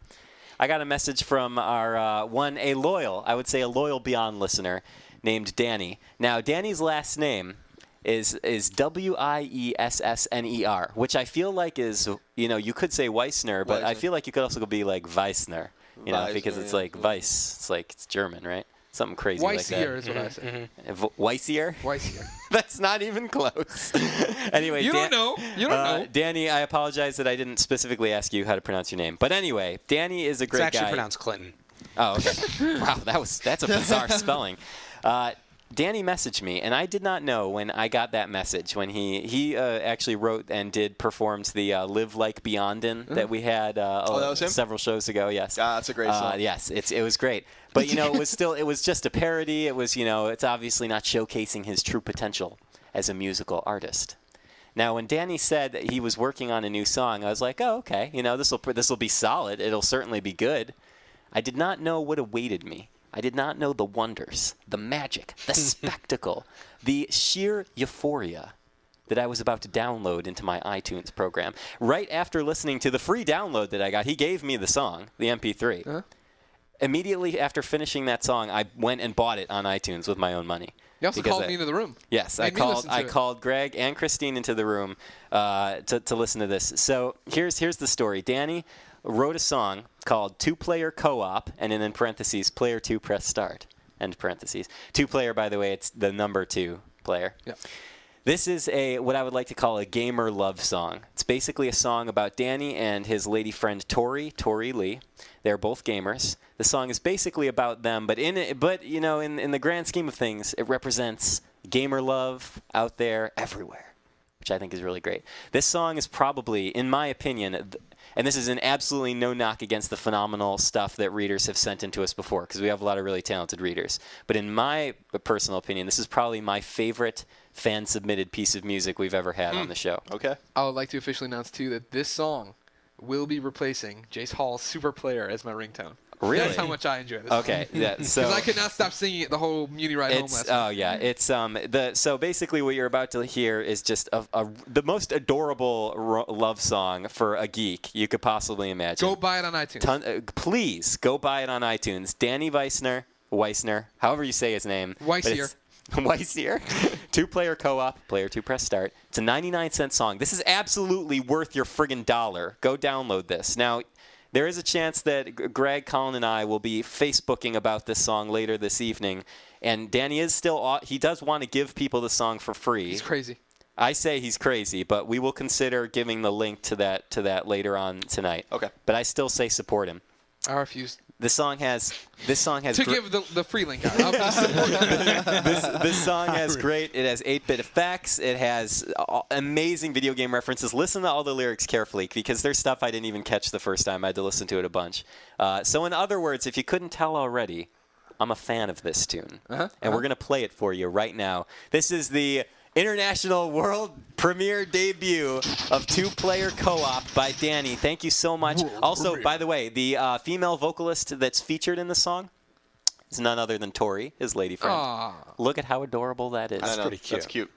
I got a message from our a loyal Beyond listener named Danny. Now, Danny's last name is Wiessner, which I feel like is, you could say Weissner, but I feel like you could also be like Weissner, because it's like Weiss. It's like it's German, right? Something crazy like that. Weissier is what I say. Weissier? Weissier. That's not even close. Anyway, You don't know. You don't know. Danny, I apologize that I didn't specifically ask you how to pronounce your name. But anyway, Danny is a great guy. It's actually pronounced Clinton. Oh, okay. Wow, that's a bizarre spelling. Danny messaged me, and I did not know when I got that message, when he actually wrote and performed the Live Like Beyondin' that we had that was him? several shows ago. Yes. That's a great song. Yes, it was great. But, it was just a parody. It was, it's obviously not showcasing his true potential as a musical artist. Now, when Danny said that he was working on a new song, I was like, oh, okay, this will be solid. It'll certainly be good. I did not know what awaited me. I did not know the wonders, the magic, the spectacle, the sheer euphoria that I was about to download into my iTunes program. Right after listening to the free download that I got, he gave me the song, the MP3. Uh-huh. Immediately after finishing that song, I went and bought it on iTunes with my own money. You also called me into the room. Yes, I called Greg and Christine into the room to listen to this. So here's the story. Danny wrote a song called Two-Player Co-op, and then in parentheses, player 2 press start, end parentheses. 2-player, by the way, it's the number 2 player. Yeah. This is what I would like to call a gamer love song. It's basically a song about Danny and his lady friend Tori Lee. They're both gamers. The song is basically about them, but in the grand scheme of things, it represents gamer love out there everywhere, which I think is really great. This song is probably, in my opinion, and this is an absolutely no knock against the phenomenal stuff that readers have sent into us before, because we have a lot of really talented readers. But in my personal opinion, this is probably my favorite fan-submitted piece of music we've ever had on the show. Okay. I would like to officially announce, too, that this song will be replacing Jace Hall's Super Player as my ringtone. Really? That's how much I enjoy this. Okay, yeah. So Because I could not stop singing it the whole Muni ride home last oh yeah, it's so basically what you're about to hear is just the most adorable love song for a geek you could possibly imagine. Go buy it on iTunes. Please go buy it on iTunes. Danny Weissner, however you say his name. Weissier. Weissier. 2-player co-op, player 2 press start. It's a 99-cent song. This is absolutely worth your friggin' $1. Go download this. Now, there is a chance that Greg, Colin, and I will be Facebooking about this song later this evening. And Danny is he does want to give people the song for free. He's crazy. I say he's crazy, but we will consider giving the link to that later on tonight. Okay. But I still say support him. I refuse. This song has to give the free link out. I'll just support this song has great. It has 8-bit effects. It has amazing video game references. Listen to all the lyrics carefully because there's stuff I didn't even catch the first time. I had to listen to it a bunch. So in other words, if you couldn't tell already, I'm a fan of this tune, and we're gonna play it for you right now. This is the international world premiere debut of two-player co-op by Danny. Thank you so much. Also, by the way, the female vocalist that's featured in the song is none other than Tori, his lady friend. Aww. Look at how adorable that is. I know, pretty cute. That's cute.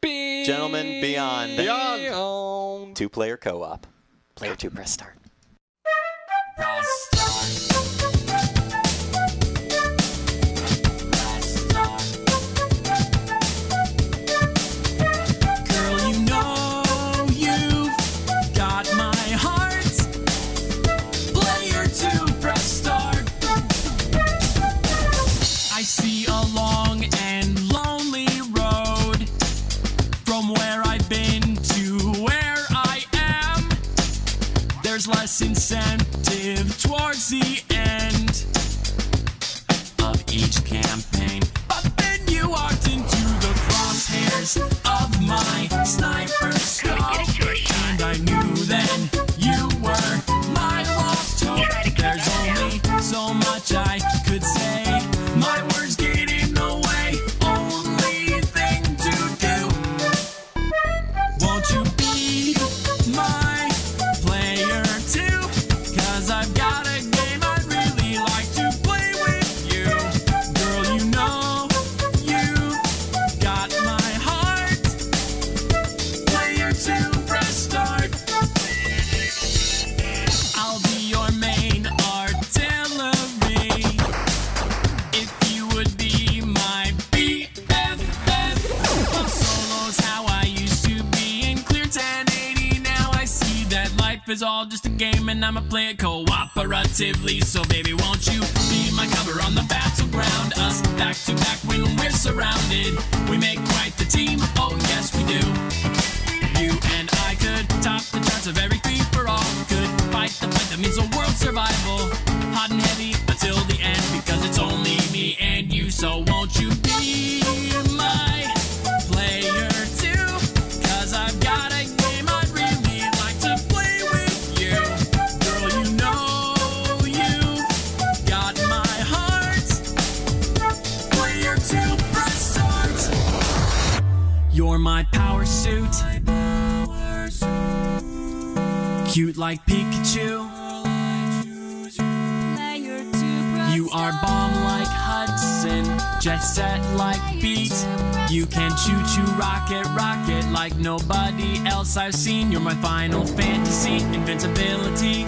Gentlemen, beyond. Beyond. Two-player co-op. Player 2, press start. Girl, you know you've got my heart. Player 2, press start. I see a long and lonely road from where I've been to where I am. There's less incentive towards the end of each campaign. But then you walked into the crosshairs of my sniper scope, and I knew then you were my lost hope. There's only so much I could say. My words get in the way. Only thing to do. Won't you be my player 2? 'Cause I've got a game I'd really like to play with you. Girl, you know you've got my heart. Player 2, press start. I'll be your main artillery if you would be my BFF. Solo's how I used to be in clear 1080. Now I see that life is all just a game and I'ma play it cooperatively. So baby, won't you be my cover on the battleground? Us back to back when we're surrounded. We make quite the team, oh yes we do. You and I could top the charts of every free for all. Could fight the fight that means the world survival. Hot and heavy until the end, because it's only me and you. So won't you be my player 2? 'Cause I've got a game I'd really like to play with you. Girl, you know you've got my heart. Player 2, press start. You're my power suit. Cute like Pikachu. You are bomb like Hudson, jet set like Beat. You can choo-choo rocket like nobody else I've seen. You're my final fantasy, invincibility.